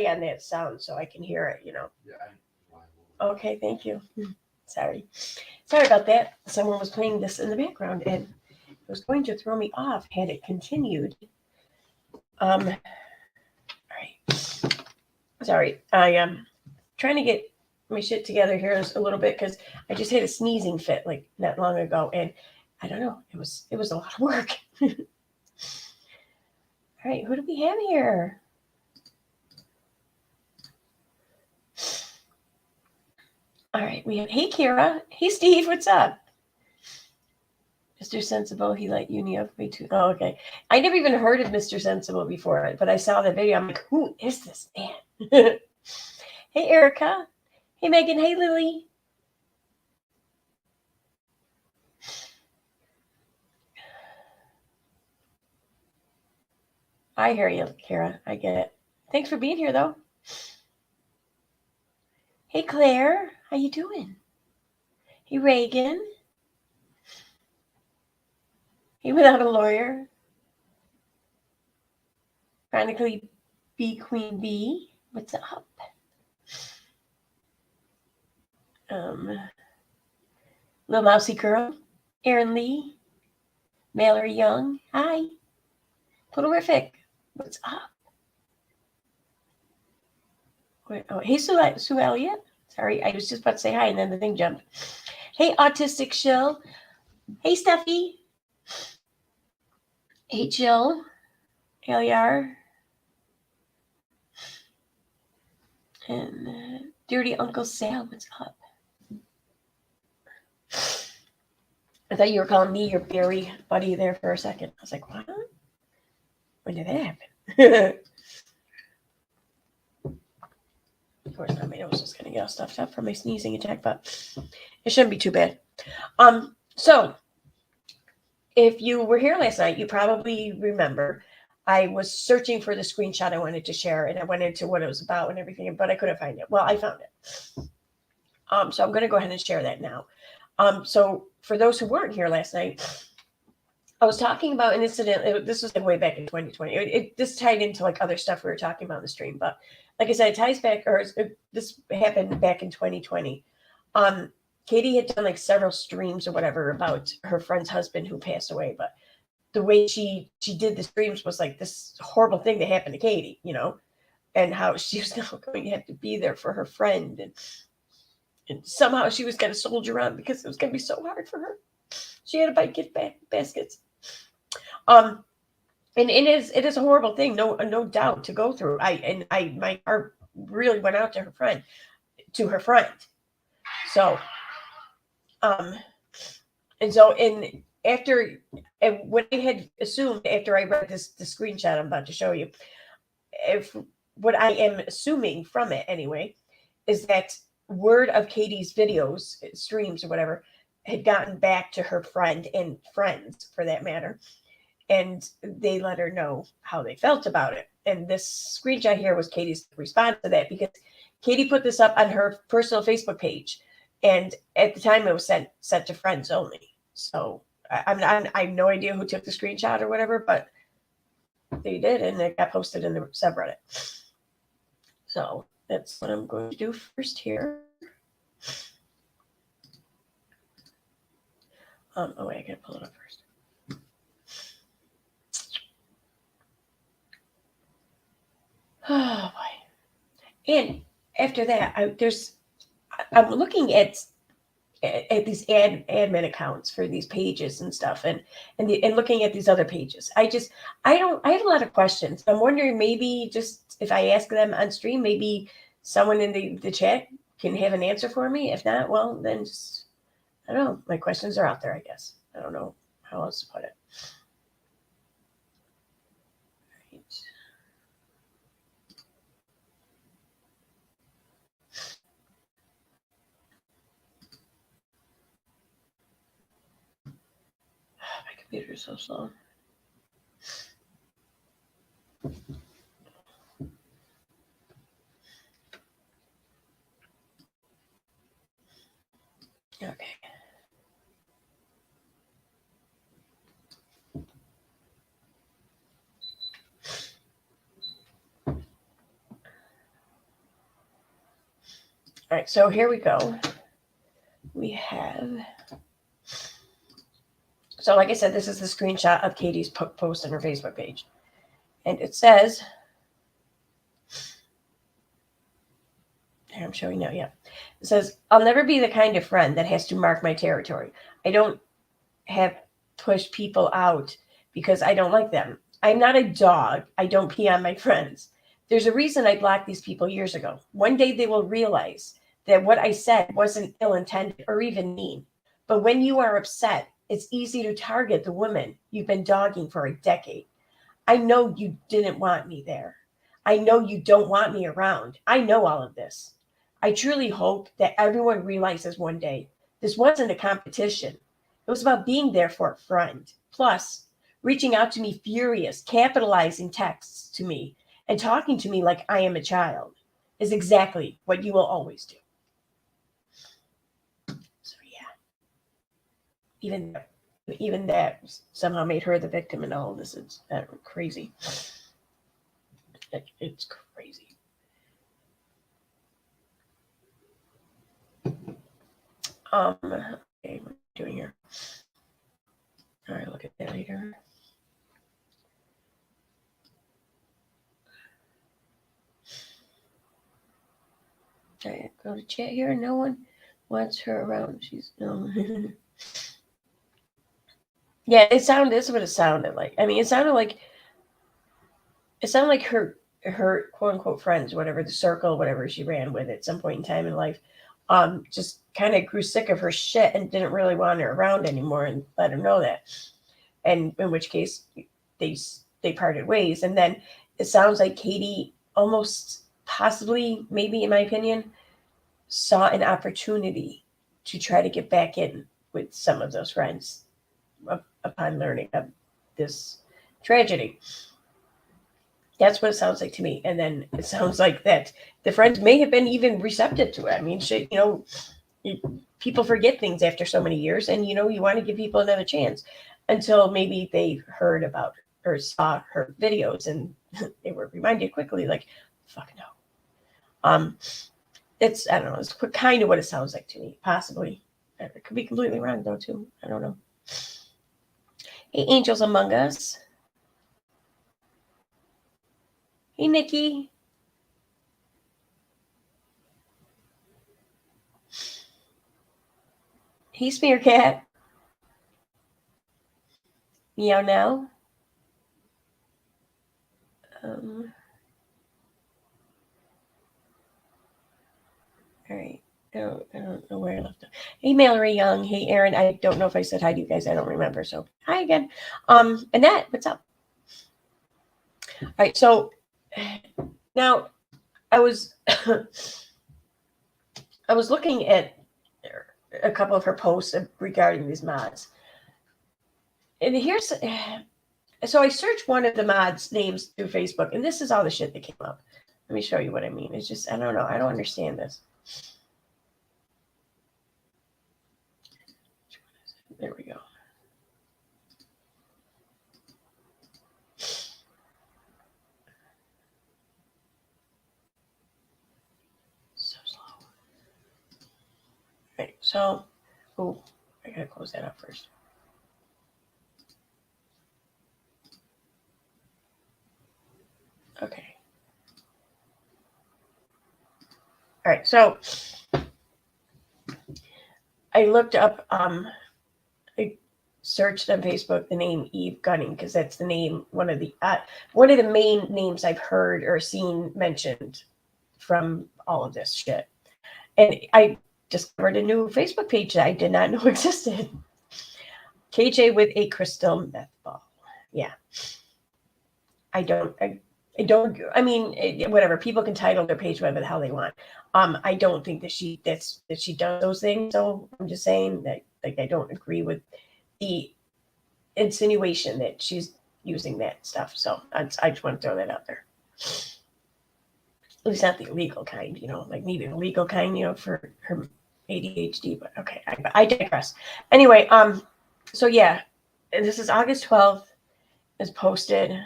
on that sound so I can hear it, you know. Yeah. Okay, thank you. Sorry about that. Someone was playing this in the background, and it was going to throw me off had it continued. All right. Sorry, I am trying to get my shit together here a little bit because I just had a sneezing fit like not long ago, and I don't know, it was a lot of work. All right, who do we have here? All right, we have, hey Kira, hey Steve, what's up? Mr. Sensible, he let uni up way too. Oh, okay. I never even heard of Mr. Sensible before, but I saw the video. I'm like, who is this man? Hey Erica, hey Megan, hey Lily. I hear you, Kara. I get it. Thanks for being here, though. Hey, Claire. How you doing? Hey, Reagan. Hey, without a lawyer. Chronically B Queen B. What's up? Little Mousy Girl. Aaron Lee. Mallory Young. Hi. Puddlerific. What's up? Oh, hey, Sue Elliott. Sorry, I was just about to say hi, and then the thing jumped. Hey, Autistic Shill. Hey, Steffi. Hey, Jill. Eliar. And Dirty Uncle Sal. What's up? I thought you were calling me your berry buddy there for a second. I was like, what? When did that happen? Of course not. My nose was going to get all stuffed up from my sneezing attack, but it shouldn't be too bad. So if you were here last night, you probably remember I was searching for the screenshot I wanted to share, and I went into what it was about and everything, but I couldn't find it. Well, I found it. So I'm going to go ahead and share that now. So for those who weren't here last night, I was talking about an incident. This was like way back in 2020. This tied into like other stuff we were talking about in the stream, but like I said, it ties back, or this happened back in 2020. Katie had done like several streams or whatever about her friend's husband who passed away, but the way she did the streams was like this horrible thing that happened to Katie, you know, and how she was now going to have to be there for her friend, and somehow she was going to soldier on because it was going to be so hard for her. She had to buy gift baskets. And it is a horrible thing, no doubt, to go through. My heart really went out to her friend. So, and what I had assumed after I read the screenshot I'm about to show you, what I am assuming from it anyway, is that word of Katie's videos, streams or whatever, had gotten back to her friend and friends for that matter. And they let her know how they felt about it. And this screenshot here was Katie's response to that, because Katie put this up on her personal Facebook page. And at the time it was sent to friends only. So I have no idea who took the screenshot or whatever, but they did. And it got posted in the subreddit. So that's what I'm going to do first here. Oh wait, I gotta pull it up first. Oh boy! And after that, I'm looking at these admin accounts for these pages and stuff, and looking at these other pages. I have a lot of questions. I'm wondering, maybe just if I ask them on stream, maybe someone in the chat can have an answer for me. If not, well, then just, I don't know. My questions are out there, I guess. I don't know how else to put it. My computer's so slow. Okay. All right, so here we go. We have, so like I said, this is the screenshot of Katie's post on her Facebook page. And it says, here I'm showing now, yeah. It says, I'll never be the kind of friend that has to mark my territory. I don't have pushed people out because I don't like them. I'm not a dog. I don't pee on my friends. There's a reason I blocked these people years ago. One day they will realize that what I said wasn't ill-intended or even mean. But when you are upset, it's easy to target the woman you've been dogging for a decade. I know you didn't want me there. I know you don't want me around. I know all of this. I truly hope that everyone realizes one day this wasn't a competition. It was about being there for a friend. Plus, reaching out to me furious, capitalizing texts to me, and talking to me like I am a child is exactly what you will always do. So yeah, even that somehow made her the victim in all of this. It's crazy. It's crazy. Okay, what are you doing here? All right, look at that later. All right, go to chat here. No one wants her around. She's no. Yeah, this is what it sounded like. I mean, it sounded like her quote unquote friends, whatever the circle, whatever she ran with at some point in time in life, just kind of grew sick of her shit and didn't really want her around anymore and let her know that. And in which case they parted ways. And then it sounds like Katie almost possibly, maybe in my opinion, saw an opportunity to try to get back in with some of those friends upon learning of this tragedy. That's what it sounds like to me. And then it sounds like that the friends may have been even receptive to it. I mean, shit, people forget things after so many years, and you want to give people another chance until maybe they heard about or saw her videos and they were reminded quickly, like, fuck no. It's, I don't know, it's kind of what it sounds like to me, possibly. It could be completely wrong though too. I don't know. Hey, Angels Among Us. Hey, Nikki. Hey, Smearcat. Meow now. All right. I don't know where I left off. Hey, Mallory Young. Hey, Aaron. I don't know if I said hi to you guys. I don't remember. So hi again. Annette, what's up? All right. So now I was I was looking at a couple of her posts regarding these mods. And here's, so I searched one of the mods' names through Facebook, and this is all the shit that came up. Let me show you what I mean. It's just, I don't know. I don't understand this. There we go. So slow. Right. So, oh, I gotta close that up first. Okay. All right. So I looked up, I searched on Facebook the name Eve Gunning because that's the name, one of the main names I've heard or seen mentioned from all of this shit. And I discovered a new Facebook page that I did not know existed. KJ with a crystal meth ball. Yeah. I mean, whatever. People can title their page whatever the hell they want. I don't think that she does those things. So I'm just saying that, like, I don't agree with the insinuation that she's using that stuff. So I just want to throw that out there. At least not the illegal kind, like maybe the legal kind, for her ADHD. But okay, I digress. Anyway, so yeah, this is August 12th. Is posted.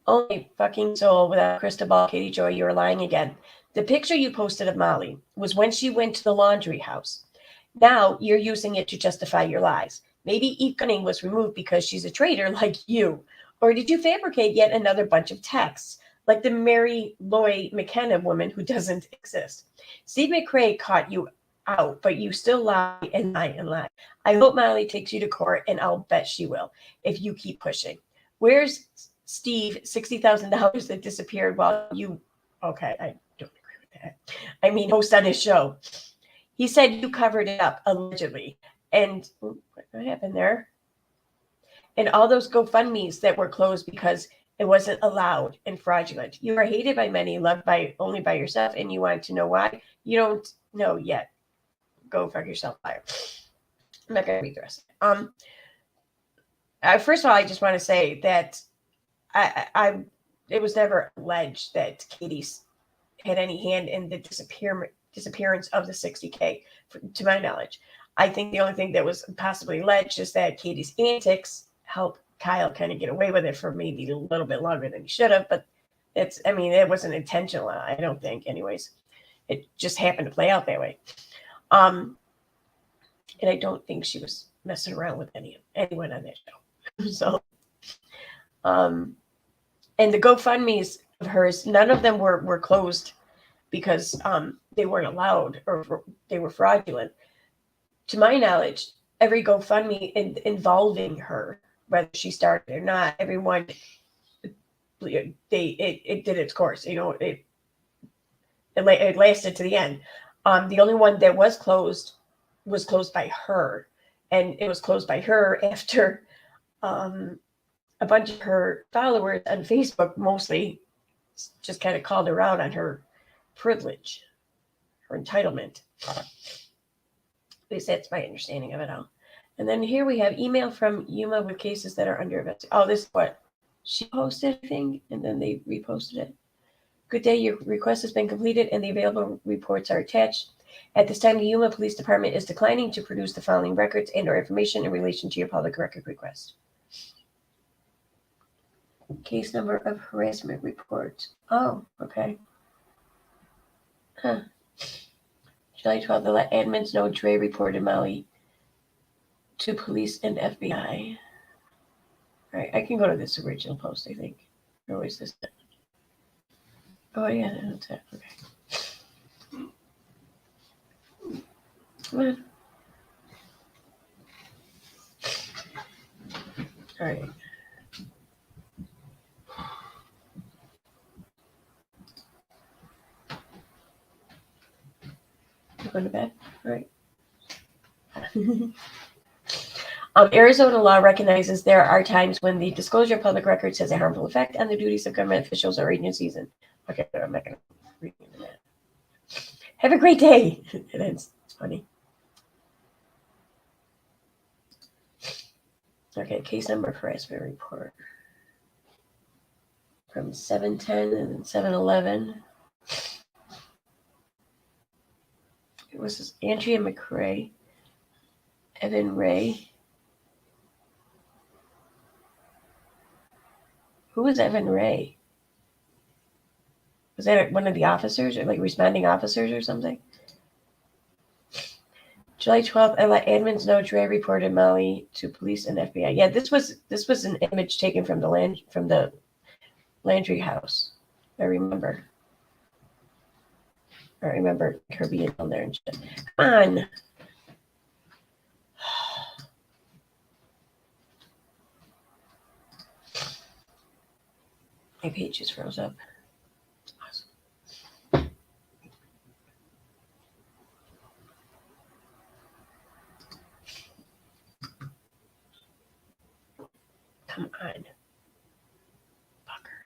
Only fucking soul without crystal ball, Katie Joy, you're lying again. The picture you posted of Molly was when she went to the laundry house. Now you're using it to justify your lies. Maybe Eve Gunning was removed because she's a traitor like you. Or did you fabricate yet another bunch of texts, like the Mary Loy McKenna woman who doesn't exist? Steve McRae caught you out, but you still lie and lie and lie. I hope Molly takes you to court, and I'll bet she will if you keep pushing. Where's Steve $60,000 that disappeared while you? Okay, I don't agree with that. I mean, host on his show. He said you covered it up allegedly, and what happened there? And all those GoFundMe's that were closed because it wasn't allowed and fraudulent. You are hated by many, loved by only by yourself, and you want to know why? You don't know yet. Go fuck yourself, liar. I'm not gonna read the rest. First of all, I just want to say that it was never alleged that Katie had any hand in the disappearance of the 60K, to my knowledge. I think the only thing that was possibly alleged is that Katie's antics helped Kyle kind of get away with it for maybe a little bit longer than he should have, but it wasn't intentional, I don't think, anyways. It just happened to play out that way. And I don't think she was messing around with anyone on that show. So, and the GoFundMe's of hers, none of them were closed because they weren't allowed or they were fraudulent. To my knowledge, every GoFundMe involving her, whether she started or not, everyone, it did its course. It lasted to the end. The only one that was closed by her, and it was closed by her after a bunch of her followers on Facebook mostly just kind of called her out on her privilege, her entitlement. At least that's my understanding of it all. And then here we have email from Yuma with cases that are under investigation. Oh, this is what she posted, I think, and then they reposted it. Good day, your request has been completed and the available reports are attached. At this time, the Yuma Police Department is declining to produce the following records and or information in relation to your public record request. Case number of harassment report. Oh, okay. Huh. July 12th, the admins know Dre reported Molly to police and FBI. All right, I can go to this original post, I think. Or is this it? Oh, yeah, that's it. Okay. Come on. All right. You going to bed? All right. Arizona law recognizes there are times when the disclosure of public records has a harmful effect on the duties of government officials or agencies. And okay, I'm not going to read into that. Have a great day. It ends. It's funny. Okay, case number for harassment report from 710 and 711. It was Andrea McRae, Evan Ray. Who was Evan Ray? Was that one of the officers or like responding officers or something? July 12th, I let admins know Dre reported Molly to police and FBI. Yeah, this was an image taken from the Landry house. I remember her being on there and shit. Come on. My page just froze up. Awesome. Come on. Fucker.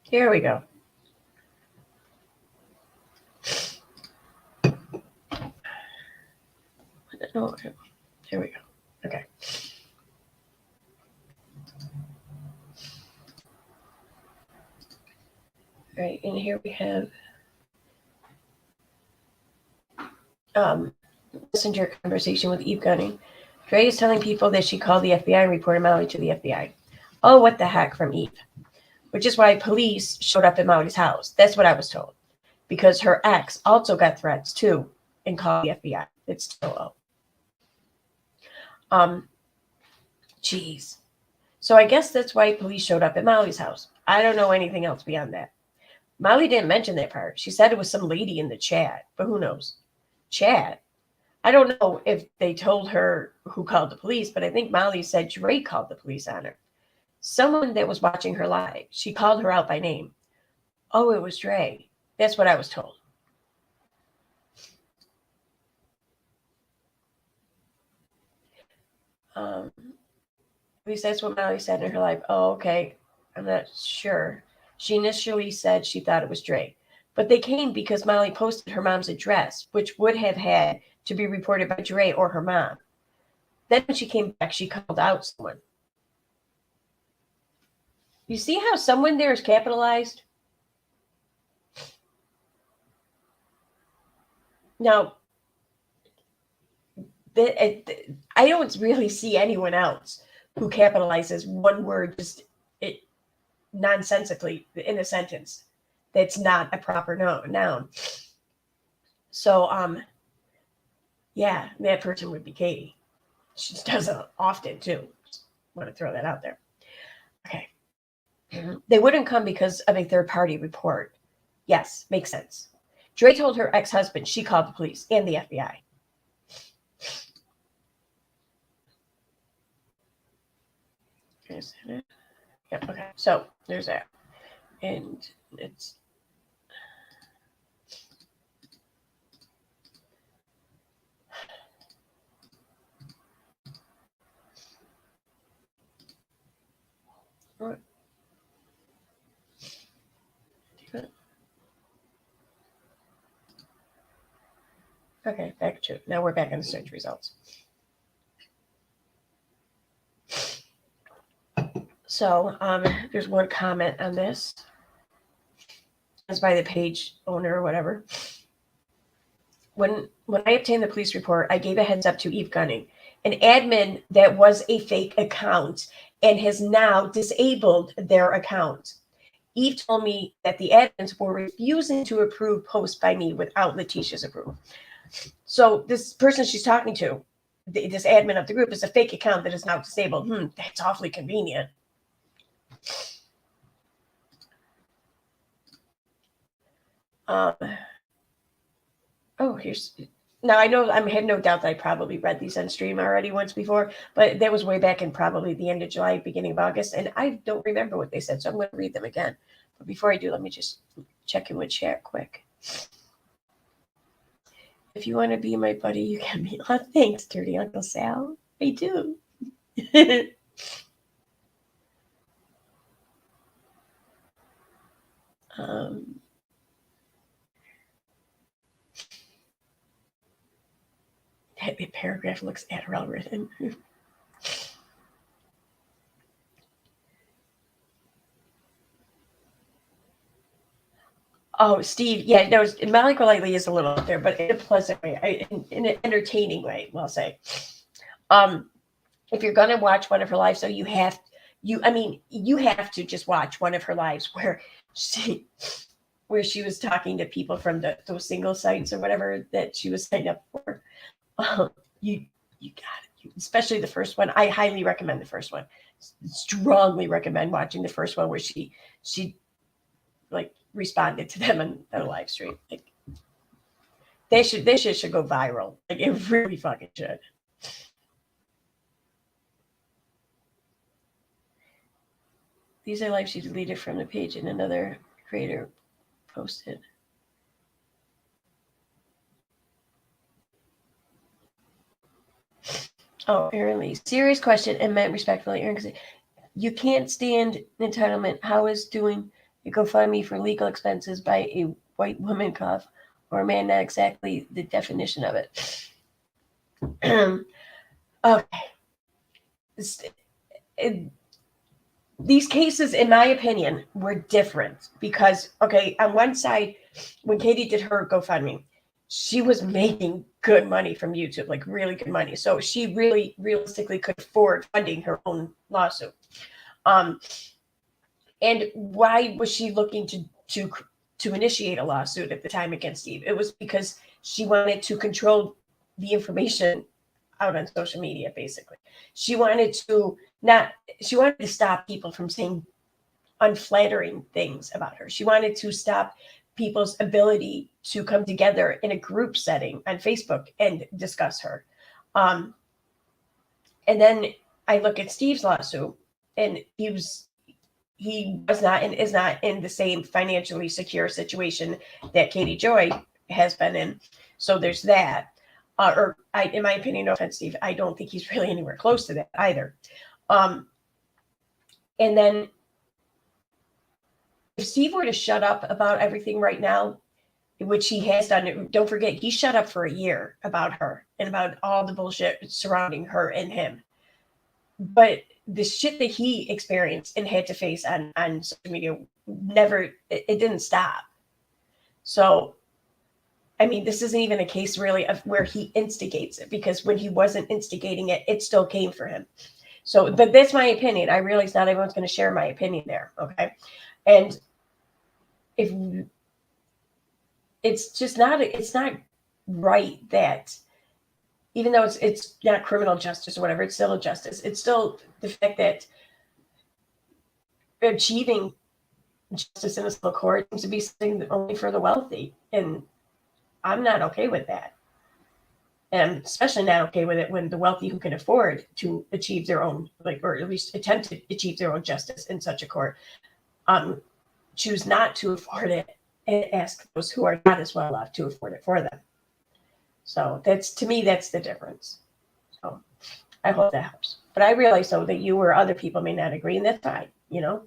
Here we go. No, here we go. Okay. Right, and here we have messenger conversation with Eve Gunning. Dre is telling people that she called the FBI and reported Molly to the FBI. Oh, what the heck from Eve. Which is why police showed up at Molly's house. That's what I was told. Because her ex also got threats too and called the FBI. It's still Jeez. So I guess that's why police showed up at Molly's house. I don't know anything else beyond that. Molly didn't mention that part. She said it was some lady in the chat, but who knows? Chat? I don't know if they told her who called the police, but I think Molly said Dre called the police on her. Someone that was watching her live. She called her out by name. Oh, it was Dre. That's what I was told. At least that's what Molly said in her life. Oh, okay. I'm not sure. She initially said she thought it was Dre. But they came because Molly posted her mom's address, which would have had to be reported by Dre or her mom. Then when she came back, she called out someone. You see how someone there is capitalized? Now, I don't really see anyone else who capitalizes one word just nonsensically in a sentence that's not a proper noun. So, yeah, that person would be Katie. She does it often too. Just want to throw that out there. Okay. They wouldn't come because of a third party report. Yes, makes sense. Dre told her ex-husband she called the police and the FBI. Is that it? Yep, okay. So there's that. And it's what? Okay, back to now we're back in the search results. So there's one comment on this. It's by the page owner or whatever. When I obtained the police report, I gave a heads up to Eve Gunning, an admin that was a fake account and has now disabled their account. Eve told me that the admins were refusing to approve posts by me without Letitia's approval. So this person she's talking to, this admin of the group, is a fake account that is now disabled. That's awfully convenient. Here's now I know I had no doubt that I probably read these on stream already once before, but that was way back in probably the end of July, beginning of August, and I don't remember what they said, so I'm going to read them again. But before I do, let me just check in with chat quick. If you want to be my buddy, you can be. Oh, thanks, Dirty Uncle Sal. I do. That paragraph looks Adderall written. Oh, Steve, yeah, no, Molly Golightly is a little up there, but in a pleasant way, in an entertaining way, we'll say. If you're gonna watch one of her lives, so you have to just watch one of her lives where she was talking to people from those single sites or whatever that she was signed up for. You got it, especially the first one. I highly recommend the first one. Strongly recommend watching the first one where she like responded to them on a live stream. Like they should go viral. Like it really fucking should. These are lives she deleted from the page and another creator posted. Oh, apparently. Serious question and meant respectfully. Aaron, you can't stand entitlement. How is doing a GoFundMe for legal expenses by a white woman cough or a man not exactly the definition of it? Okay. these cases, in my opinion, were different because, okay, on one side, when Katie did her GoFundMe, she was making good money from YouTube, like really good money. So she really realistically could afford funding her own lawsuit. And why was she looking to initiate a lawsuit at the time against Steve? It was because she wanted to control the information out on social media, basically. She wanted to stop people from saying unflattering things about her. She wanted to stop people's ability to come together in a group setting on Facebook and discuss her. And then I look at Steve's lawsuit, and he was not and is not in the same financially secure situation that Katie Joy has been in. So there's that. In my opinion, no offense, Steve, I don't think he's really anywhere close to that either. And then if Steve were to shut up about everything right now, which he has done, don't forget, he shut up for a year about her and about all the bullshit surrounding her and him. But the shit that he experienced and had to face on social media it didn't stop. So, I mean, this isn't even a case really of where he instigates it, because when he wasn't instigating it, it still came for him. So, but that's my opinion. I realize not everyone's going to share my opinion there. Okay. And if it's not right that, even though it's not criminal justice or whatever, it's still a justice. It's still the fact that achieving justice in a civil court seems to be something only for the wealthy. And I'm not okay with that. And I'm especially not okay with it when the wealthy who can afford to achieve their own, or at least attempt to achieve their own justice in such a court, choose not to afford it and ask those who are not as well off to afford it for them. So to me, that's the difference. So I hope that helps. But I realize, though, that you or other people may not agree, and that's fine, you know?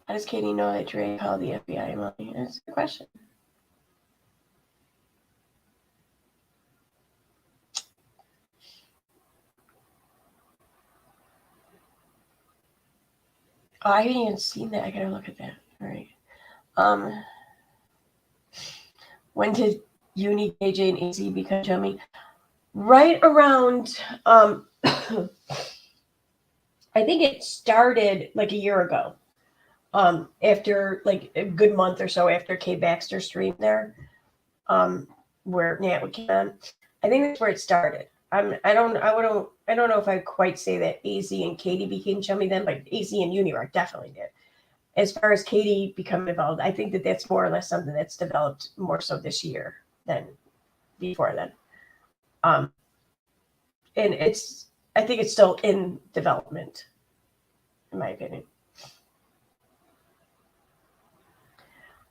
How does Katie know that Dre called the FBI money? That's a good question. Oh, I haven't even seen that. I gotta look at that. All right. When did Uni, KJ, and AZ become chummy? Right around, I think it started like a year ago. After like a good month or so after Kay Baxter streamed there, where Nat would come on. I think that's where it started. I don't know if I quite say that AZ and Katie became chummy then, but AZ and Unirock definitely did. As far as Katie becoming involved, I think that that's more or less something that's developed more so this year than before then. And I think it's still in development, in my opinion.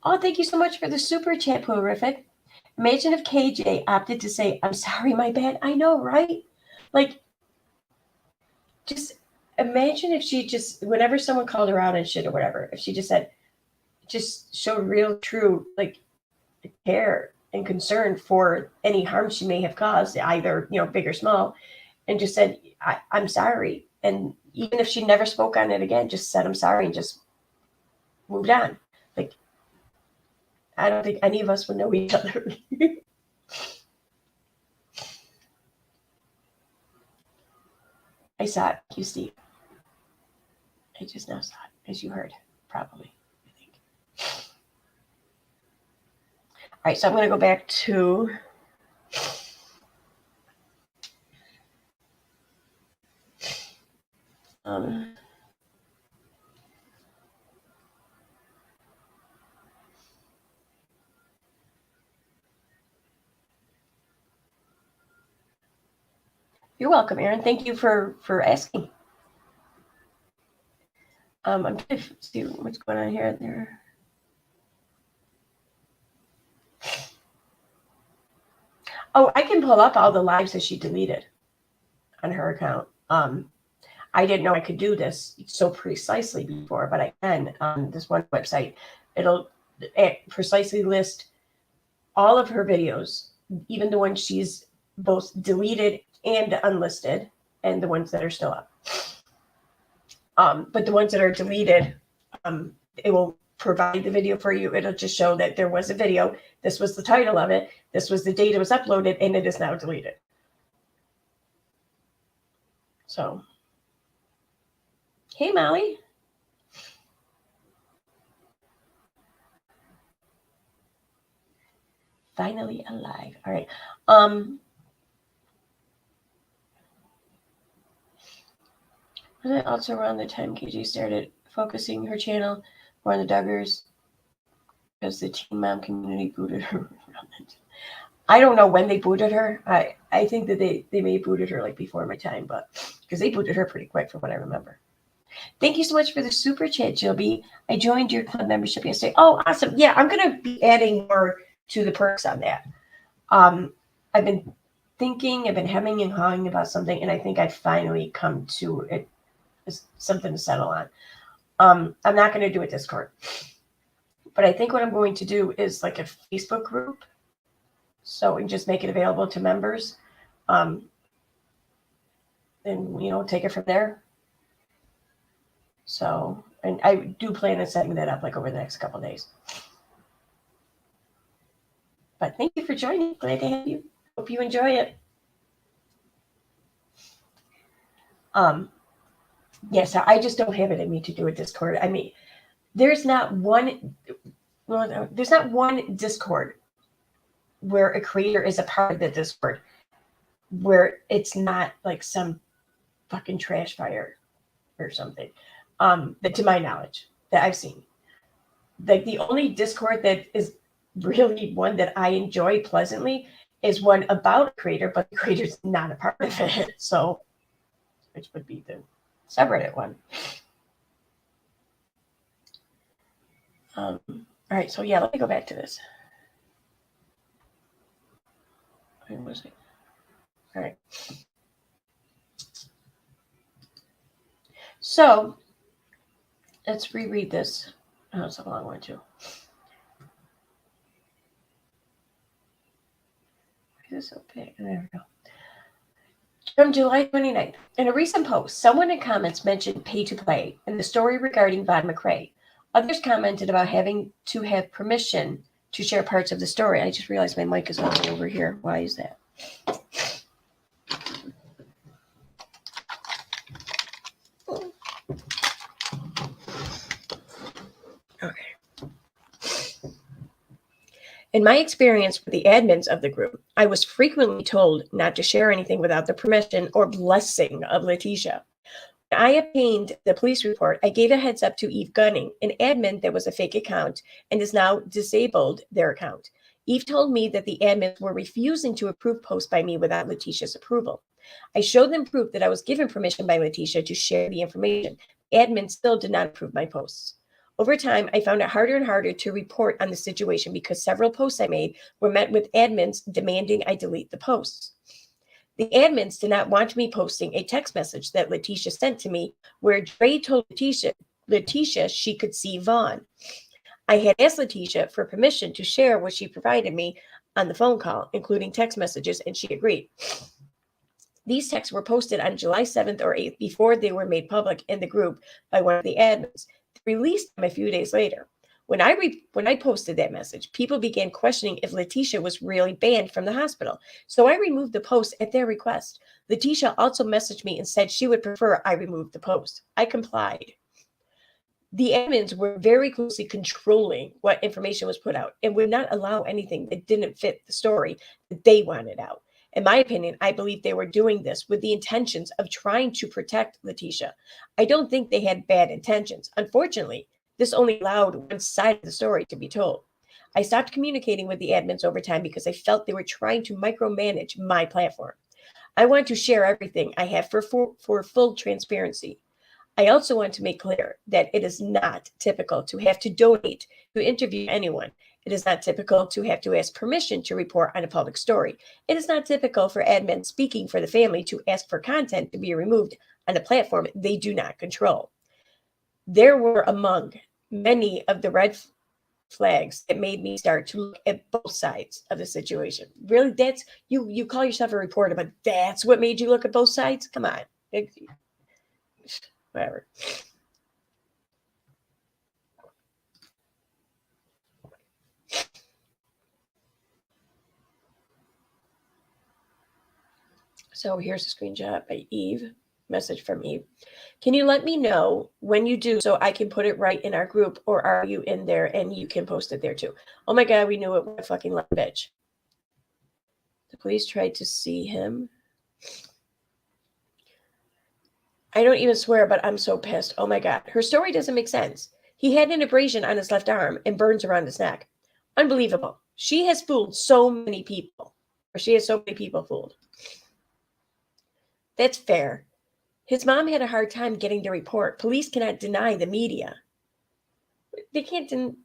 Oh, thank you so much for the super chat, Purific. Imagine if KJ opted to say, "I'm sorry, my bad." I know, right? Like, just imagine if she just, whenever someone called her out and shit or whatever, if she just said, just showed real, true, like, care and concern for any harm she may have caused, either, big or small, and just said, I'm sorry. And even if she never spoke on it again, just said, I'm sorry, and just moved on. Like, I don't think any of us would know each other. I saw it. Thank you, Steve. I just now saw it, as you heard, probably, I think. All right, so I'm going to go back to you're welcome, Aaron. Thank you for asking. I'm trying to see what's going on here. There. Oh, I can pull up all the lives that she deleted on her account. I didn't know I could do this so precisely before, but I can on this one website. It'll precisely list all of her videos, even the ones she's both deleted and unlisted, and the ones that are still up. But the ones that are deleted, it will provide the video for you. It'll just show that there was a video. This was the title of it. This was the date it was uploaded, and it is now deleted. So, hey, Molly. Finally alive. All right. Was it also around the time KG started focusing her channel more on the Duggars because the teen mom community booted her? I don't know when they booted her. I think that they may have booted her like before my time, but because they booted her pretty quick from what I remember. Thank you so much for the super chat, Jilby. I joined your club membership yesterday. Oh, awesome. Yeah, I'm going to be adding more to the perks on that. I've been thinking, I've been hemming and hawing about something, and I think I've finally come to it. Something to settle on. I'm not going to do a Discord, but I think what I'm going to do is like a Facebook group. So and just make it available to members, and take it from there. So, and I do plan on setting that up like over the next couple of days. But thank you for joining. Glad to have you. Hope you enjoy it. Yes, I just don't have it in me to do a Discord. I mean, there's not one Discord where a creator is a part of the Discord where it's not like some fucking trash fire or something. That, to my knowledge, that I've seen. Like the only Discord that is really one that I enjoy pleasantly is one about a creator, but the creator's not a part of it. So, which would be the subreddit one. All right, so yeah, let me go back to this. Where was it? All right. So let's reread this. Oh, it's a long one too. Why is it so big? There we go. From July 29th. In a recent post, someone in comments mentioned pay to play and the story regarding Vaughn McRae. Others commented about having to have permission to share parts of the story. I just realized my mic is all the way over here. Why is that? Okay. In my experience with the admins of the group, I was frequently told not to share anything without the permission or blessing of Letitia. When I obtained the police report, I gave a heads up to Eve Gunning, an admin that was a fake account and has now disabled their account. Eve told me that the admins were refusing to approve posts by me without Letitia's approval. I showed them proof that I was given permission by Letitia to share the information. The admin still did not approve my posts. Over time, I found it harder and harder to report on the situation because several posts I made were met with admins demanding I delete the posts. The admins did not want me posting a text message that Letitia sent to me where Dre told Letitia she could see Vaughn. I had asked Letitia for permission to share what she provided me on the phone call, including text messages, and she agreed. These texts were posted on July 7th or 8th before they were made public in the group by one of the admins. They released them a few days later. When I posted that message, people began questioning if Letitia was really banned from the hospital. So I removed the post at their request. Letitia also messaged me and said she would prefer I remove the post. I complied. The admins were very closely controlling what information was put out and would not allow anything that didn't fit the story that they wanted out. In my opinion, I believe they were doing this with the intentions of trying to protect Letitia. I don't think they had bad intentions. Unfortunately, this only allowed one side of the story to be told. I stopped communicating with the admins over time because I felt they were trying to micromanage my platform. I want to share everything I have for full transparency. I also want to make clear that it is not typical to have to donate to interview anyone. It is not typical to have to ask permission to report on a public story. It is not typical for admins speaking for the family to ask for content to be removed on a platform they do not control. There were among many of the red flags that made me start to look at both sides of the situation. Really, that's you call yourself a reporter, but that's what made you look at both sides? Come on. Whatever. So here's a screenshot by Eve. Message from Eve. Can you let me know when you do so I can put it right in our group, or are you in there and you can post it there too? Oh my God, we knew it. What a fucking lame bitch. The police tried to see him. I don't even swear, but I'm so pissed. Oh my God. Her story doesn't make sense. He had an abrasion on his left arm and burns around his neck. Unbelievable. She has fooled so many people. Or she has so many people fooled. That's fair. His mom had a hard time getting the report. Police cannot deny the media. They can't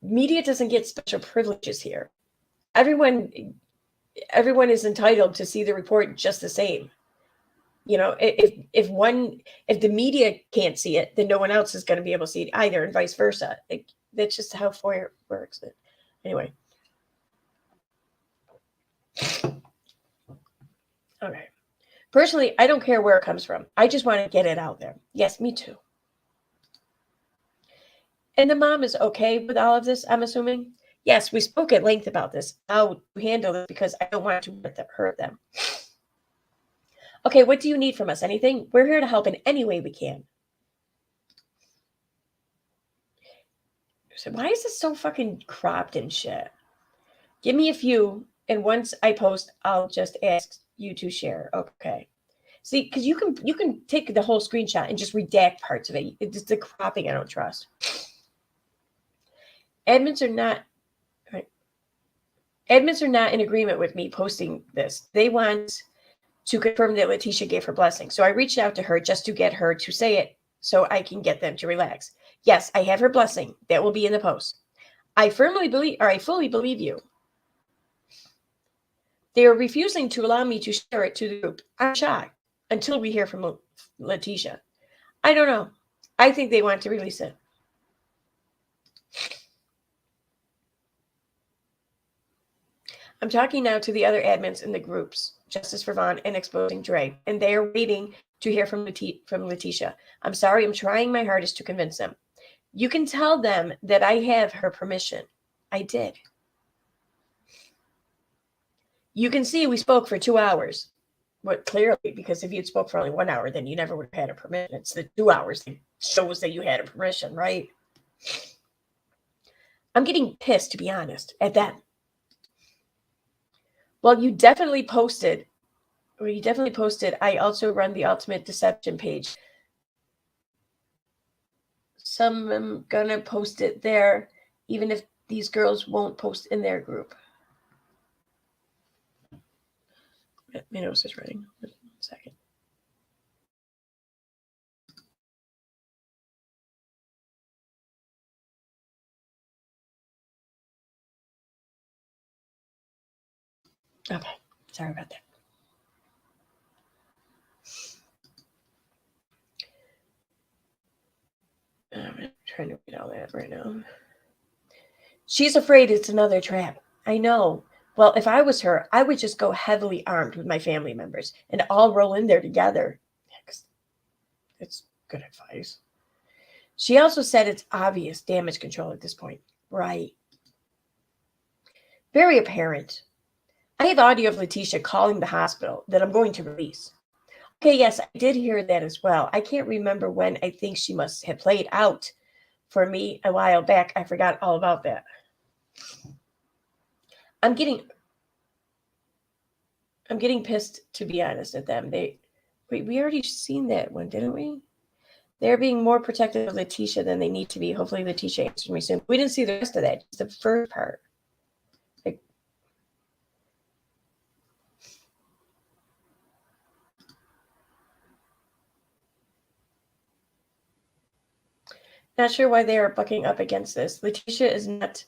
media doesn't get special privileges here. Everyone is entitled to see the report just the same. You know, if the media can't see it, then no one else is going to be able to see it either, and vice versa. That's just how FOIA works. Anyway. Okay. Personally, I don't care where it comes from. I just want to get it out there. Yes, me too. And the mom is okay with all of this, I'm assuming? Yes, we spoke at length about this, how to handle it, because I don't want to hurt them. Okay, what do you need from us? Anything? We're here to help in any way we can. So why is this so fucking cropped and shit? Give me a few, and once I post, I'll just ask you to share. Okay. See, because you can take the whole screenshot and just redact parts of it. It's the cropping I don't trust. Admins are not in agreement with me posting this. They want to confirm that Letitia gave her blessing. So I reached out to her just to get her to say it so I can get them to relax. Yes, I have her blessing. That will be in the post. I fully believe you. They are refusing to allow me to share it to the group. I'm shocked until we hear from Letitia. I don't know. I think they want to release it. I'm talking now to the other admins in the groups, Justice for Vaughn and Exposing Dre, and they are waiting to hear from Letitia. I'm sorry, I'm trying my hardest to convince them. You can tell them that I have her permission. I did. You can see we spoke for 2 hours. But clearly, because if you'd spoke for only 1 hour, then you never would have had a permission. It's the 2 hours that shows that you had a permission, right? I'm getting pissed, to be honest, at them. Well, you definitely posted. I also run the Ultimate Deception page. I'm going to post it there, even if these girls won't post in their group. My nose is running. 1 second. Okay. Sorry about that. I'm trying to read all that right now. She's afraid it's another trap. I know. Well, if I was her, I would just go heavily armed with my family members and all roll in there together. It's good advice. She also said it's obvious damage control at this point. Right. Very apparent. I have audio of Letitia calling the hospital that I'm going to release. Okay, yes, I did hear that as well. I can't remember when. I think she must have played out for me a while back. I forgot all about that. I'm getting pissed, to be honest, at them. We already seen that one, didn't we? They're being more protective of Letitia than they need to be. Hopefully Letitia answers me soon. We didn't see the rest of that. Just the first part. Not sure why they are bucking up against this. Letitia is not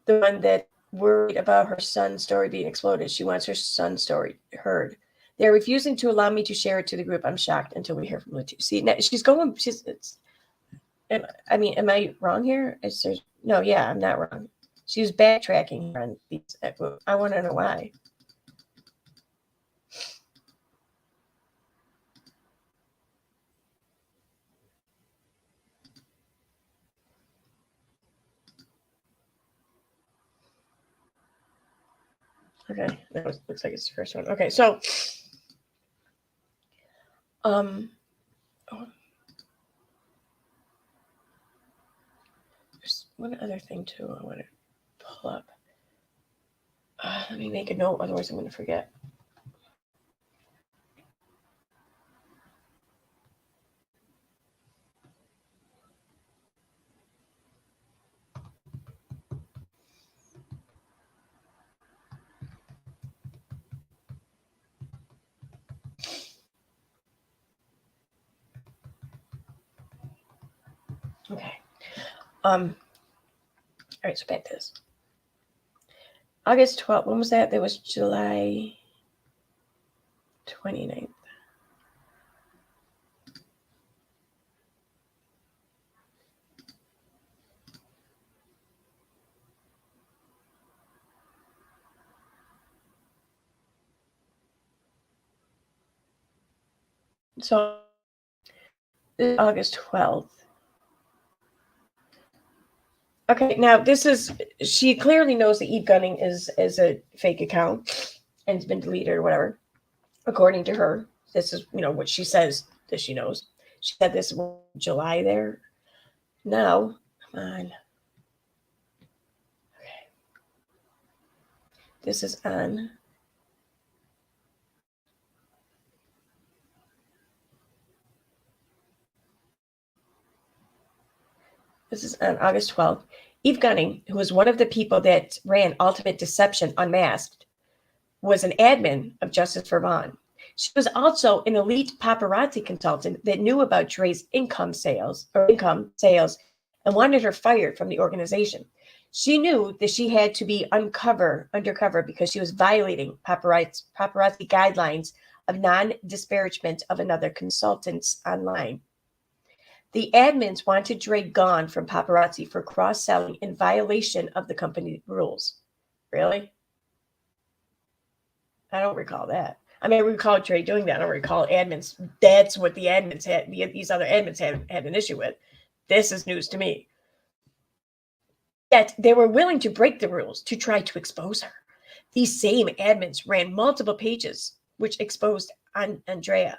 the one that worried about her son's story being exploded. She wants her son's story heard. They're refusing to allow me to share it to the group. I'm shocked until we hear from Latu. See, now she's going. Am I wrong here? No, yeah, I'm not wrong. She was backtracking here on these. I want to know why. Okay, looks like it's the first one. Okay, so, there's one other thing too I want to pull up. Let me make a note, otherwise I'm going to forget. Okay. All right, so back to this. August 12th, when was that? That was July 29th. So, August 12th. Okay, now she clearly knows that Eve Gunning is a fake account and it's been deleted or whatever. According to her, this is, what she says that she knows. She said this in July there. Now, come on. Okay. This is on. This is on August 12th. Eve Gunning, who was one of the people that ran Ultimate Deception Unmasked, was an admin of Justice for Vaughn. She was also an elite paparazzi consultant that knew about Dre's income sales, and wanted her fired from the organization. She knew that she had to be undercover because she was violating paparazzi guidelines of non-disparagement of another consultants online. The admins wanted Dre gone from Paparazzi for cross-selling in violation of the company rules. Really? I don't recall that. I recall Dre doing that. I don't recall admins. That's what the admins had. These other admins had an issue with. This is news to me. Yet they were willing to break the rules to try to expose her. These same admins ran multiple pages which exposed Andrea.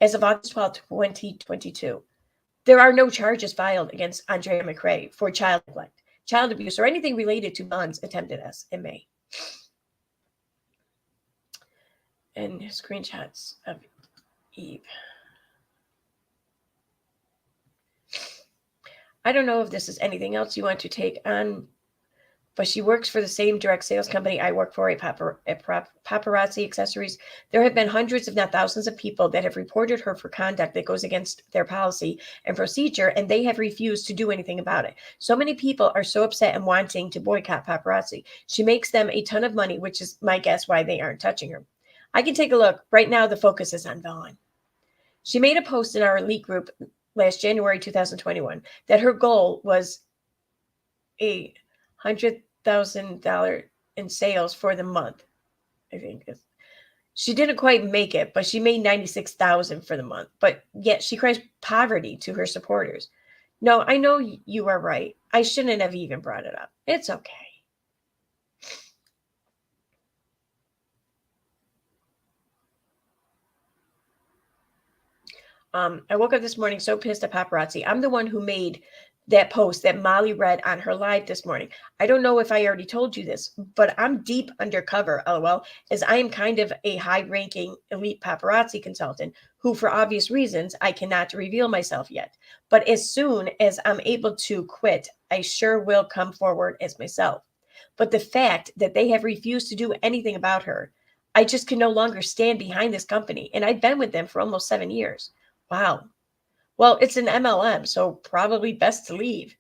As of August 12, 2022, there are no charges filed against Andrea McRae for child neglect, child abuse, or anything related to Vaughn's attempted SMA. And screenshots of Eve. I don't know if this is anything else you want to take on, but she works for the same direct sales company I work for, Paparazzi Accessories. There have been hundreds, if not thousands, of people that have reported her for conduct that goes against their policy and procedure, and they have refused to do anything about it. So many people are so upset and wanting to boycott Paparazzi. She makes them a ton of money, which is my guess why they aren't touching her. I can take a look. Right now, the focus is on Vaughn. She made a post in our elite group last January 2021 that her goal was $100,000 in sales for the month. I think she didn't quite make it, but she made $96,000 for the month. But yet she cries poverty to her supporters. No, I know you are right. I shouldn't have even brought it up. It's okay. I woke up this morning so pissed at Paparazzi. I'm the one who made that post that Molly read on her live this morning. I don't know if I already told you this, but I'm deep undercover, LOL, as I am kind of a high-ranking elite paparazzi consultant who, for obvious reasons, I cannot reveal myself yet. But as soon as I'm able to quit, I sure will come forward as myself. But the fact that they have refused to do anything about her, I just can no longer stand behind this company, and I've been with them for almost 7 years. Wow. Well, it's an MLM, so probably best to leave.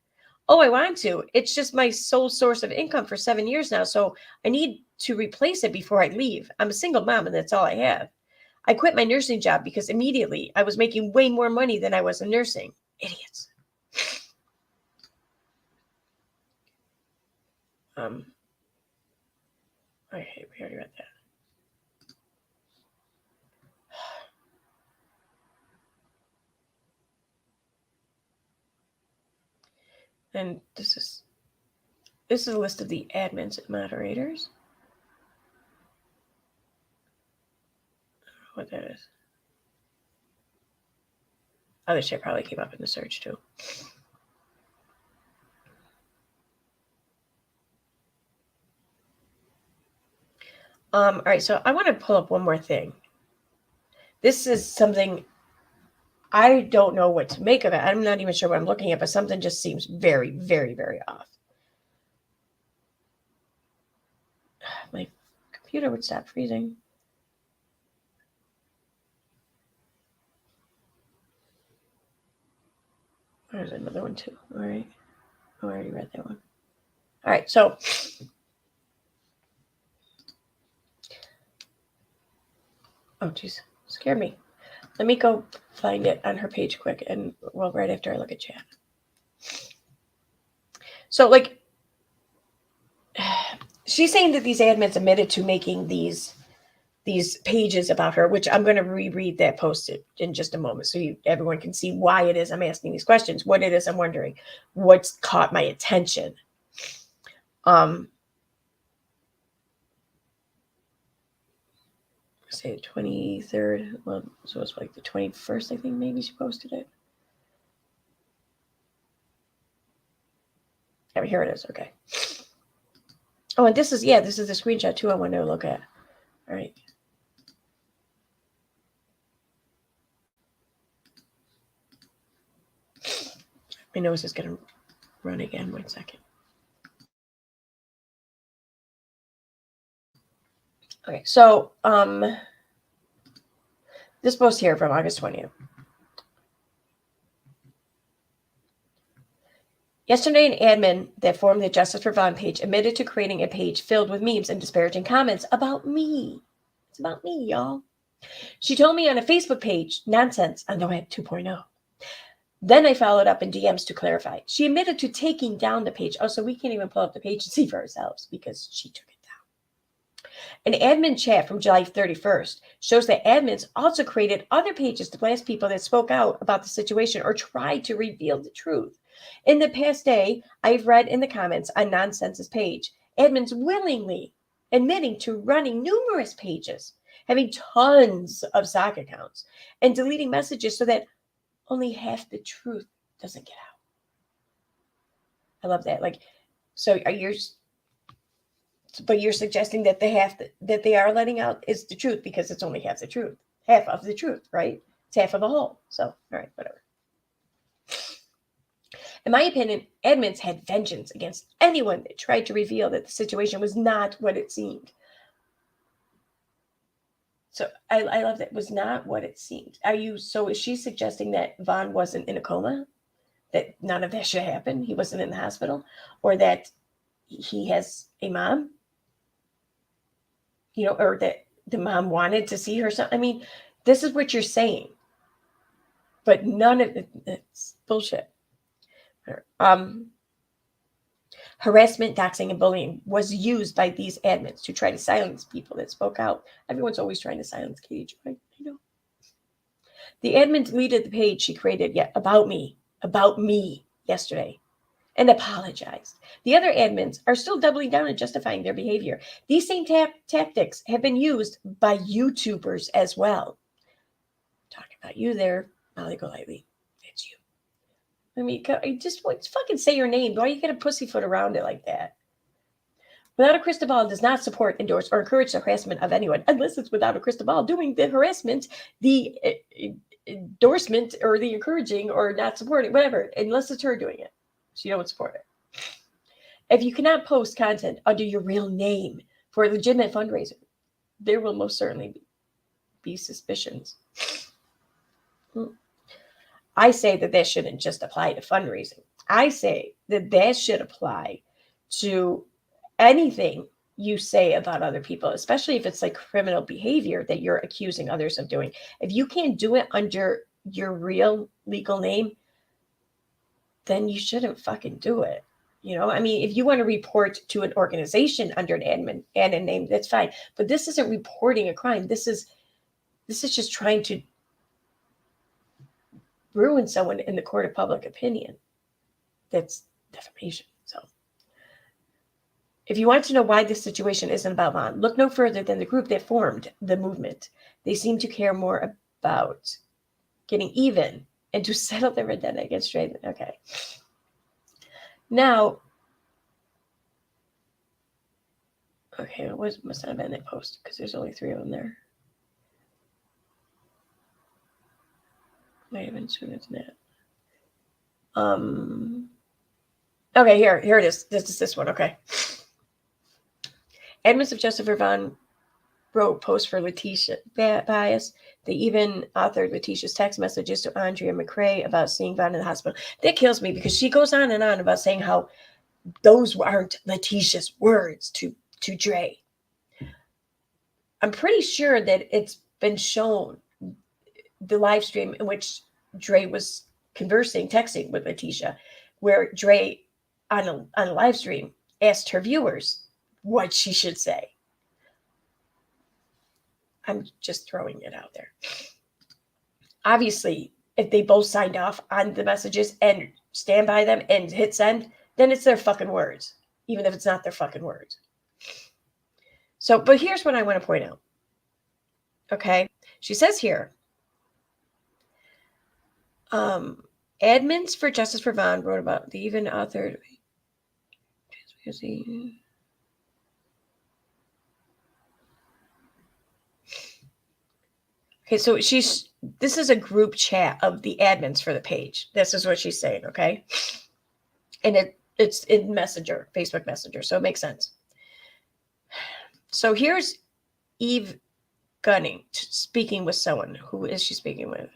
Oh, I want to. It's just my sole source of income for 7 years now, so I need to replace it before I leave. I'm a single mom, and that's all I have. I quit my nursing job because immediately I was making way more money than I was in nursing. Idiots. Okay, we already read that. And this is a list of the admins and moderators. I don't know what that is. Other shit probably came up in the search too. All right, so I want to pull up one more thing. This is something I don't know what to make of it. I'm not even sure what I'm looking at, but something just seems very, very, very off. My computer would stop freezing. There's another one too. All right. Oh, I already read that one. All right, so oh geez, scared me. Let me go find it on her page quick, and well, right after I look at chat. So, like, she's saying that these admins admitted to making these pages about her, which I'm going to reread that post in just a moment, so everyone can see why it is I'm asking these questions, what it is I'm wondering, what's caught my attention. Say 23rd. Well, so it's like the 21st, I think maybe she posted it. Oh, here it is. Okay. Oh, and this is the screenshot too I want to look at. All right. My nose is going to run again. 1 second. Okay, so this post here from August 20th. Yesterday, an admin that formed the Justice for Vaughn page admitted to creating a page filled with memes and disparaging comments about me. It's about me, y'all. She told me on a Facebook page, nonsense on the web 2.0. Then I followed up in DMs to clarify. She admitted to taking down the page. Oh, so we can't even pull up the page and see for ourselves because she took it down. An admin chat from July 31st shows that admins also created other pages to blast people that spoke out about the situation or tried to reveal the truth. In the past day, I've read in the comments on Nonsense's page, admins willingly admitting to running numerous pages, having tons of sock accounts, and deleting messages so that only half the truth doesn't get out. I love that. Like, so but you're suggesting that the half that they are letting out is the truth because it's only half the truth, half of the truth, right? It's half of a whole. So, all right, whatever. In my opinion, admins had vengeance against anyone that tried to reveal that the situation was not what it seemed. So I love that. It was not what it seemed. So is she suggesting that Vaughn wasn't in a coma? That none of that should happen? He wasn't in the hospital? Or that he has a mom? You know, or that the mom wanted to see her son? I mean, this is what you're saying. But none of it's bullshit. Harassment, doxing, and bullying was used by these admins to try to silence people that spoke out. Everyone's always trying to silence Katie Joy, I know. The admin deleted the page she created about me yesterday and apologized. The other admins are still doubling down and justifying their behavior. These same tactics have been used by YouTubers as well. Talking about you there, Molly Golightly. It's you. I mean, just fucking say your name. Why you get a pussyfoot around it like that? Without a crystal ball does not support, endorse, or encourage the harassment of anyone, unless it's without a crystal ball doing the harassment, the endorsement, or the encouraging, or not supporting, whatever, unless it's her doing it. So you don't support it. If you cannot post content under your real name for a legitimate fundraiser, there will most certainly be suspicions. I say that shouldn't just apply to fundraising. I say that should apply to anything you say about other people, especially if it's like criminal behavior that you're accusing others of doing. If you can't do it under your real legal name, then you shouldn't fucking do it. You know, I mean, if you want to report to an organization under an admin name, that's fine. But this isn't reporting a crime. This is just trying to ruin someone in the court of public opinion. That's defamation. So if you want to know why this situation isn't about Vaughn, look no further than the group that formed the movement. They seem to care more about getting even and to settle their vendetta against Drake. Okay. Now, okay, it must not have been that post because there's only 3 of them there. Might have been sooner than that. Okay, here it is. This is this one. Okay. Admins of Justice for Vaughn wrote posts for Letitia Bias. They even authored Letitia's text messages to Andrea McRae about seeing Vaughn in the hospital. That kills me because she goes on and on about saying how those aren't Letitia's words to Dre. I'm pretty sure that it's been shown, the live stream in which Dre was texting with Letitia, where Dre on a live stream asked her viewers what she should say. I'm just throwing it out there. Obviously, if they both signed off on the messages and stand by them and hit send, then it's their fucking words, even if it's not their fucking words. So, but here's what I want to point out. Okay. She says here, admins for Justice for Vaughn wrote about the even authored. Okay, so this is a group chat of the admins for the page. This is what she's saying, okay? And it's in Messenger, Facebook Messenger, so it makes sense. So here's Eve Gunning speaking with someone. Who is she speaking with?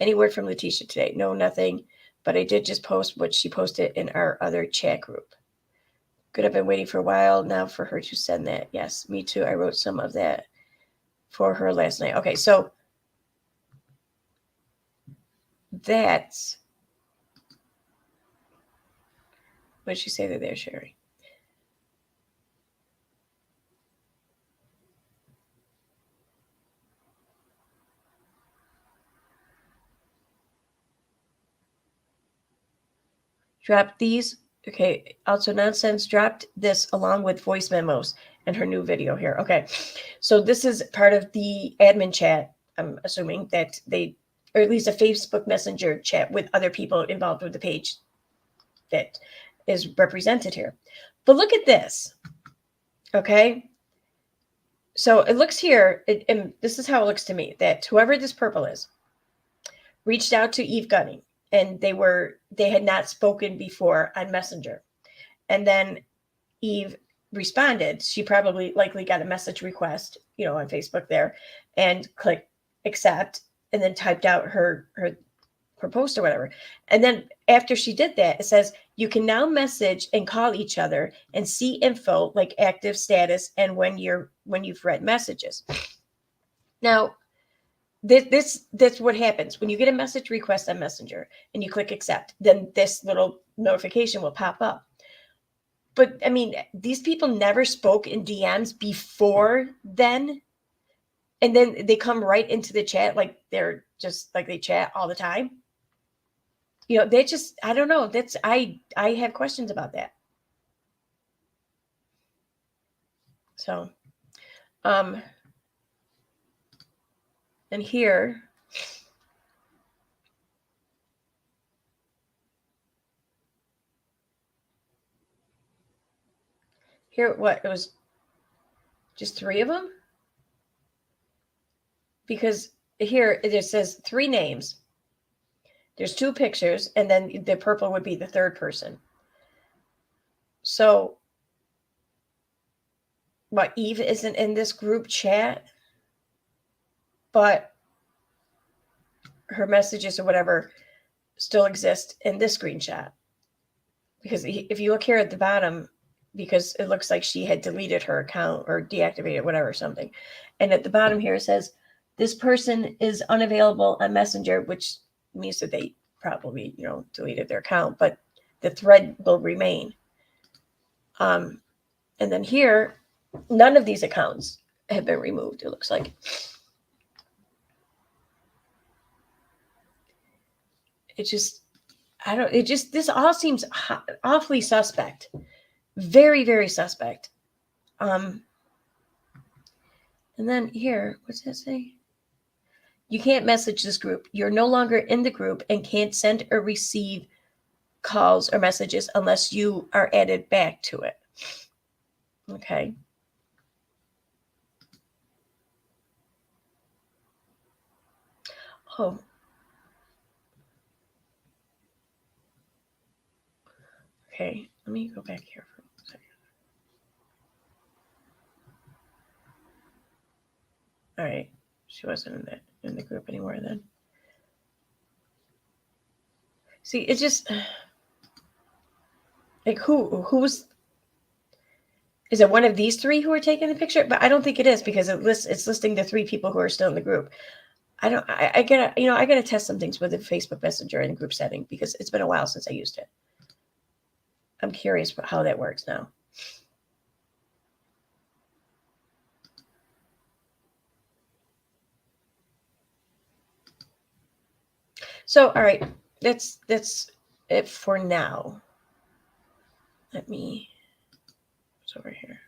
Any word from Letitia today? No, nothing. But I did just post what she posted in our other chat group. Good, I've been waiting for a while now for her to send that. Yes, me too. I wrote some of that for her last night. Okay, so that's what did she say there, Sherry? Dropped these. Okay, also Nonsense dropped this along with voice memos and her new video here. Okay, so this is part of the admin chat. I'm assuming that they, or at least a Facebook Messenger chat with other people involved with the page that is represented here. But look at this. Okay, so it looks here, and this is how it looks to me, that whoever this purple is reached out to Eve Gunning, and they had not spoken before on Messenger. And then Eve responded. She likely got a message request, on Facebook there, and clicked accept, and then typed out her post or whatever. And then after she did that, it says, you can now message and call each other and see info like active status and when you've read messages. Now, that's what happens when you get a message request on Messenger and you click accept, then this little notification will pop up. But I mean, these people never spoke in DMs before then. And then they come right into the chat like they're just like they chat all the time. They just, I don't know. I have questions about that. So, and here, what? It was just 3 of them? Because here it says 3 names. There's 2 pictures, and then the purple would be the third person. So, what, Eve isn't in this group chat, but her messages or whatever still exist in this screenshot. Because if you look here at the bottom, because it looks like she had deleted her account or deactivated whatever, something. And at the bottom here it says, this person is unavailable on Messenger, which means that they probably, deleted their account, but the thread will remain. And then here, none of these accounts have been removed, it looks like. This all seems awfully suspect. Very, very suspect. And then here, what's that say? You can't message this group. You're no longer in the group and can't send or receive calls or messages unless you are added back to it. Okay. Oh. Okay, let me go back here for a second. All right, she wasn't in the group anymore then. See, it's just like who's is it one of these three who are taking the picture? But I don't think it is, because it's listing the 3 people who are still in the group. I gotta test some things with the Facebook Messenger and group setting, because it's been a while since I used it. I'm curious about how that works now. So, all right, that's it for now. Let me, what's over here?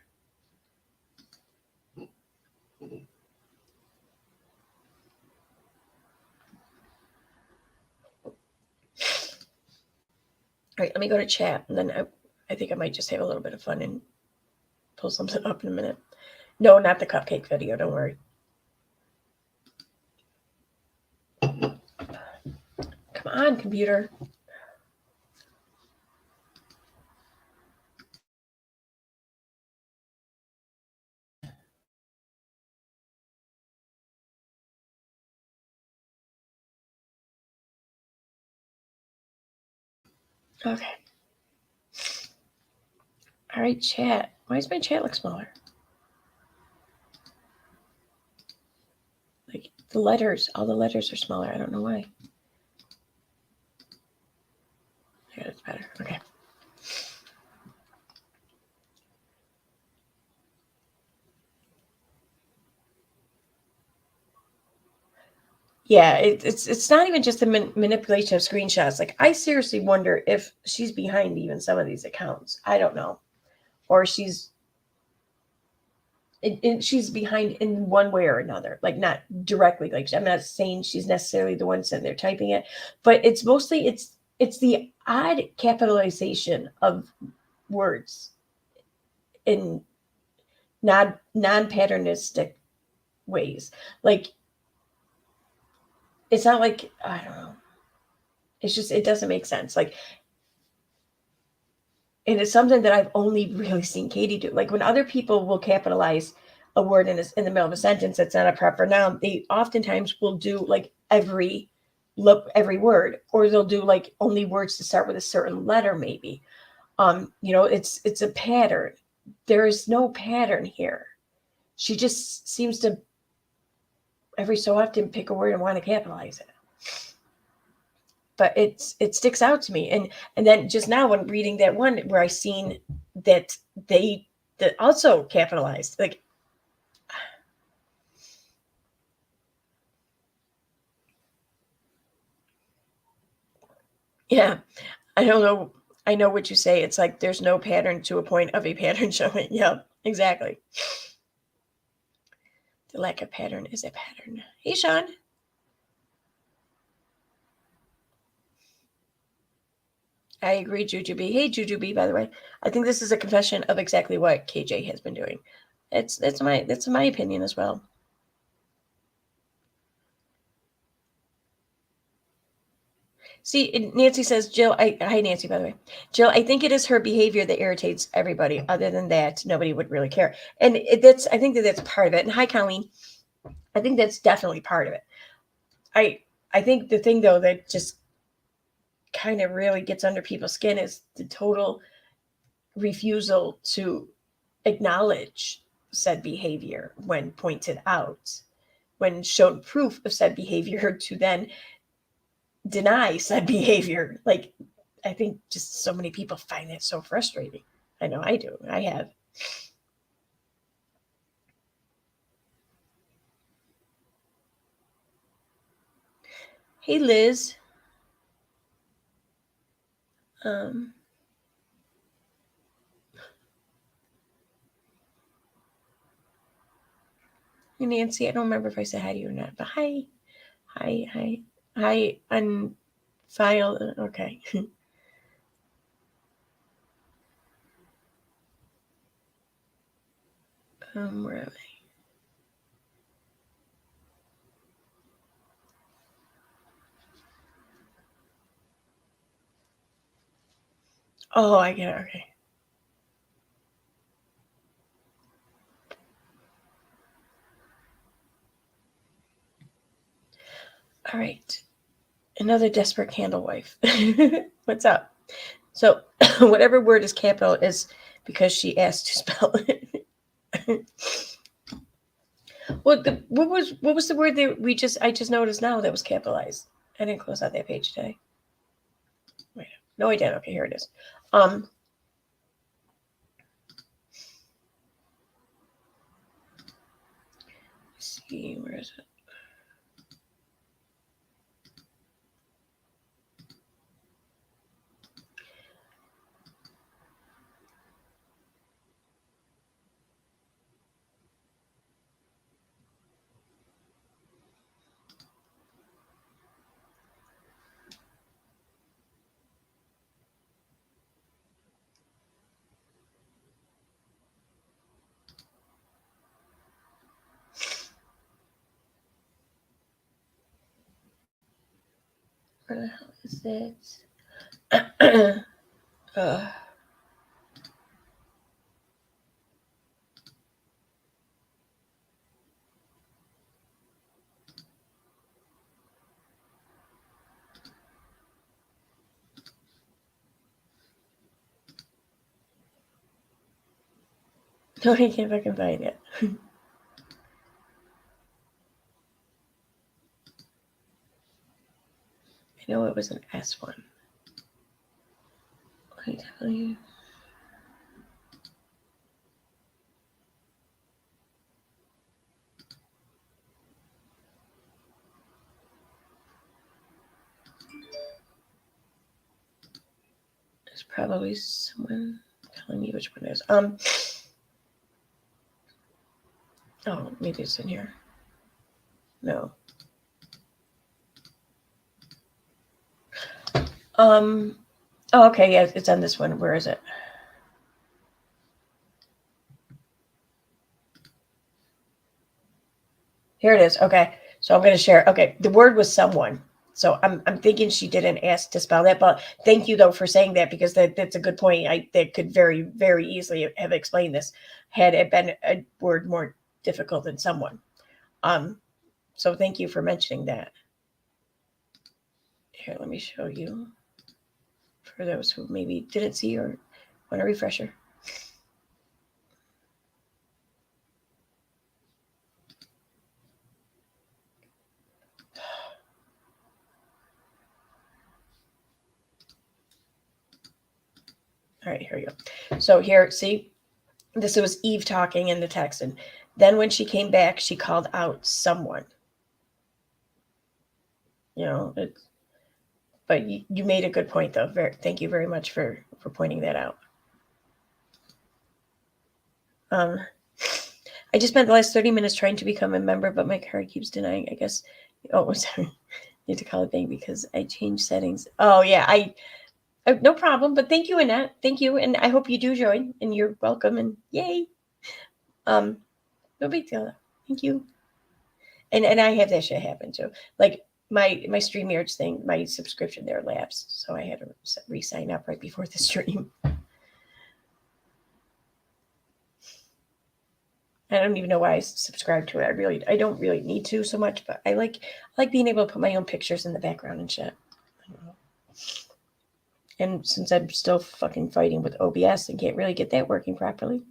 All right, let me go to chat, and then I think I might just have a little bit of fun and pull something up in a minute. No, not the cupcake video, don't worry. Come on, computer. Okay. All right, chat. Why does my chat look smaller? Like the letters, all the letters are smaller. I don't know why. Yeah, it's better. Okay. Yeah, it's not even just the manipulation of screenshots. Like, I seriously wonder if she's behind even some of these accounts. I don't know. Or she's behind in one way or another. Like, not directly. Like, I'm not saying she's necessarily the one sitting there typing it, but it's mostly it's the odd capitalization of words in non-patternistic ways. Like, it's not like, I don't know. It's just, it doesn't make sense. Like, and it's something that I've only really seen Katie do. Like, when other people will capitalize a word in the middle of a sentence that's not a proper noun, they oftentimes will do like every word, or they'll do like only words to start with a certain letter, maybe. It's a pattern. There is no pattern here. She just seems to every so often pick a word and want to capitalize it. But it sticks out to me. And then just now, when reading that one where I seen that that also capitalized, like, yeah, I don't know. I know what you say. It's like there's no pattern to a point of a pattern showing. Yeah, exactly. The lack of pattern is a pattern. Hey, Sean. I agree, Jujubee. Hey, Jujubee, by the way. I think this is a confession of exactly what KJ has been doing. That's my opinion as well. See, Nancy says, Jill, hi, Nancy, by the way. Jill, I think it is her behavior that irritates everybody. Other than that, nobody would really care. And I think that's part of it. And hi, Colleen. I think that's definitely part of it. I think the thing, though, that just kind of really gets under people's skin is the total refusal to acknowledge said behavior when pointed out, when shown proof of said behavior, to then deny said behavior. Like, I think just so many people find that so frustrating. I know I do. I have. Hey, Liz. Nancy, I don't remember if I said hi to you or not, but hi. Hi, unfiled. Okay. Where am I? Oh, I get it. Okay. All right. Another desperate candle wife. What's up? So, whatever word is capital is because she asked to spell it. Well, what was the word that I just noticed now that was capitalized? I didn't close out that page today. Wait, no, I didn't. Okay, here it is. Let's see, where is it? Where the hell is it? No, I can't fucking find it. I know it was an S one. Let me tell you. There's probably someone telling me which one it is. Oh, maybe it's in here. No. Oh, okay, yeah, it's on this one. Where is it? Here it is. Okay, so I'm going to share. Okay, the word was someone. So I'm thinking she didn't ask to spell that, but thank you though for saying that, because that's a good point. That could very, very easily have explained this had it been a word more difficult than someone. So thank you for mentioning that. Here, let me show you for those who maybe didn't see or want a refresher. All right, here we go. So here, see, this was Eve talking in the text, and then when she came back, she called out someone. You know, but you made a good point, though. Thank you very much for pointing that out. I just spent the last 30 minutes trying to become a member, but my card keeps denying. I guess. Oh, sorry. You have to call it bank because I changed settings. Oh yeah, no problem. But thank you, Annette. Thank you, and I hope you do join. And you're welcome. And yay. No big deal. Thank you. And I have that shit happen too. Like my StreamYards thing, my subscription there lapsed, so I had to re-sign up right before the stream. I don't even know why I subscribed to it. I don't really need to so much, but I like being able to put my own pictures in the background and shit. I don't know. And since I'm still fucking fighting with OBS and can't really get that working properly.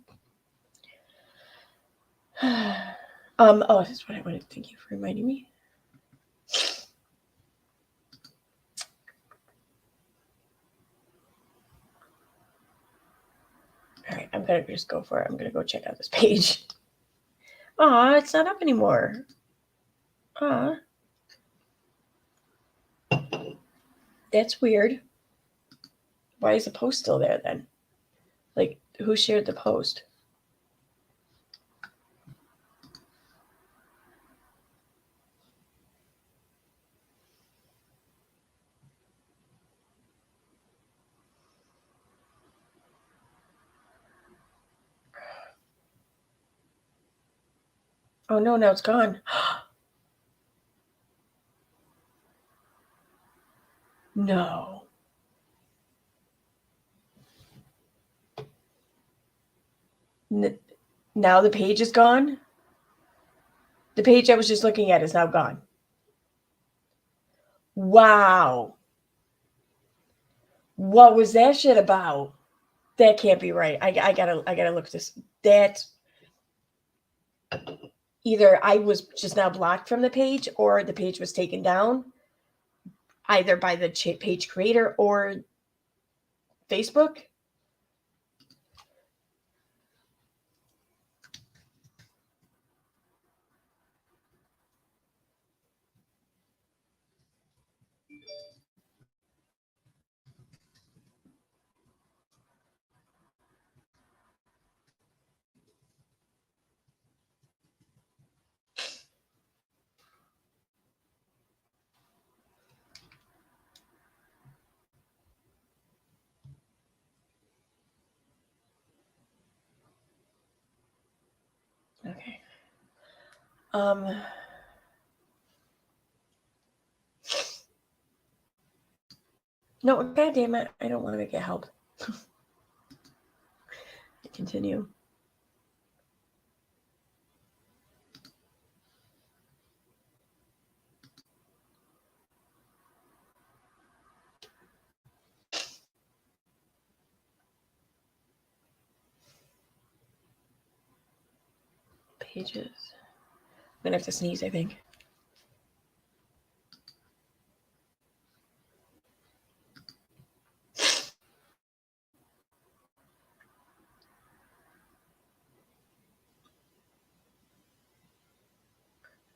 Oh, that's what I wanted. Thank you for reminding me. All right, I'm gonna just go for it. I'm gonna go check out this page. Aw, it's not up anymore. Aw. That's weird. Why is the post still there then? Like, who shared the post? Oh no, now it's gone. No. Now the page is gone? The page I was just looking at is now gone. Wow. What was that shit about? That can't be right. I gotta look this. That either I was just now blocked from the page or the page was taken down either by the page creator or Facebook. Okay. No, God damn it. I don't want to make it help. Continue. Pages. I'm gonna have to sneeze, I think.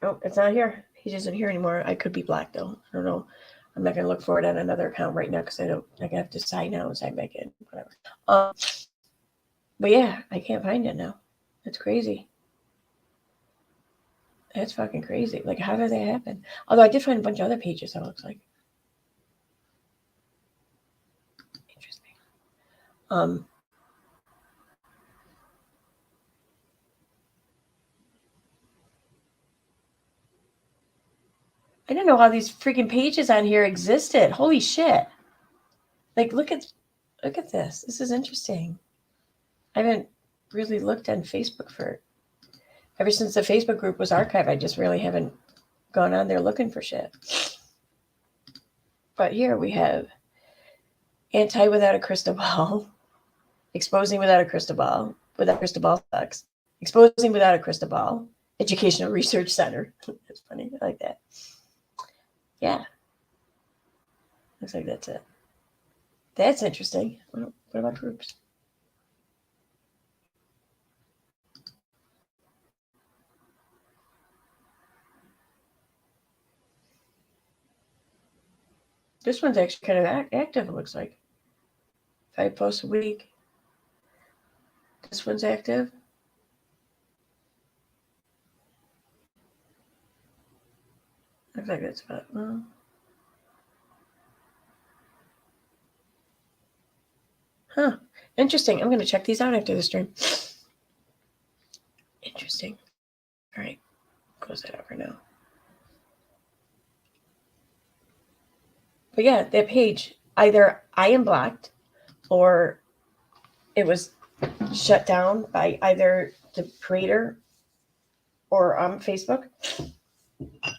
Oh, it's not here. He isn't here anymore. I could be black though. I don't know. I'm not gonna look for it on another account right now because I have to sign out and sign back in. Whatever. But yeah, I can't find it now. That's crazy. That's fucking crazy. Like, how does that happen? Although I did find a bunch of other pages, that looks like. Interesting. I didn't know how these freaking pages on here existed. Holy shit. Like, look at this. This is interesting. I haven't really looked on Facebook ever since the Facebook group was archived. I just really haven't gone on there looking for shit. But here we have anti without a crystal ball, exposing without a crystal ball sucks, exposing without a crystal ball, educational research center. That's funny. I like that. Yeah. Looks like that's it. That's interesting. What about groups? This one's actually kind of active, it looks like. 5 posts a week. This one's active. Looks like that's about, well. Huh. Interesting. I'm going to check these out after the stream. Interesting. All right. Close that out for now. But yeah, that page, either I am blocked or it was shut down by either the creator or Facebook.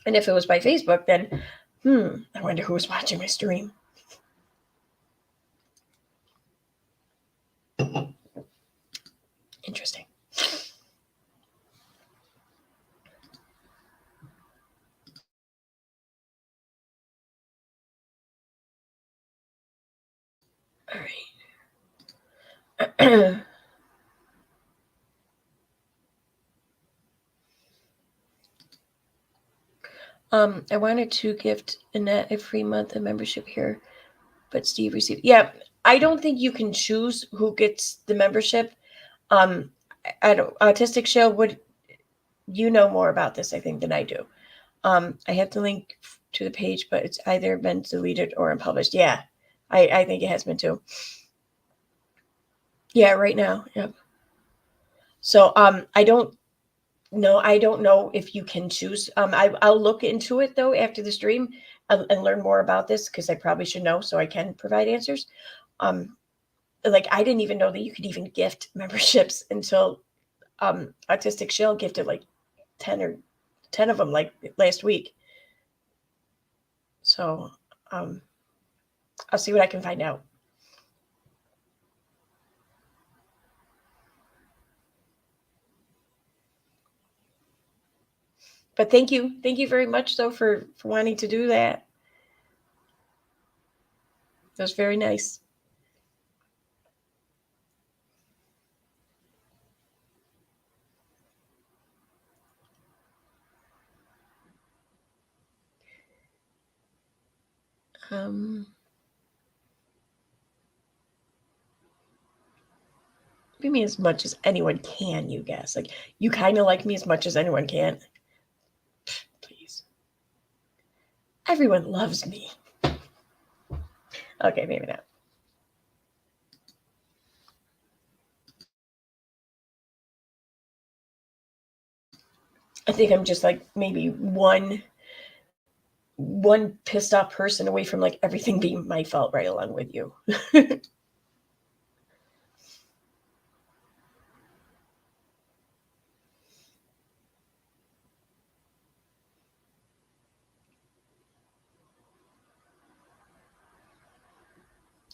And if it was by Facebook, then I wonder who was watching my stream. All right. I wanted to gift Annette a free month of membership here, but Steve received. Yeah, I don't think you can choose who gets the membership. I don't. Autistic Show, would you know more about this? I think than I do. I have the link to the page, but it's either been deleted or unpublished. Yeah, I think it has been too. Yeah, right now. Yep. So I don't know if you can choose. I'll look into it though after the stream and learn more about this because I probably should know so I can provide answers. Like I didn't even know that you could even gift memberships until Autistic Shell gifted like 10 of them like last week. So I'll see what I can find out. But thank you very much though for wanting to do that. That was very nice. Be me as much as anyone can, you guess. Like you kind of like me as much as anyone can. Please. Everyone loves me. Okay, maybe not. I think I'm just like maybe one pissed off person away from like everything being my fault right along with you.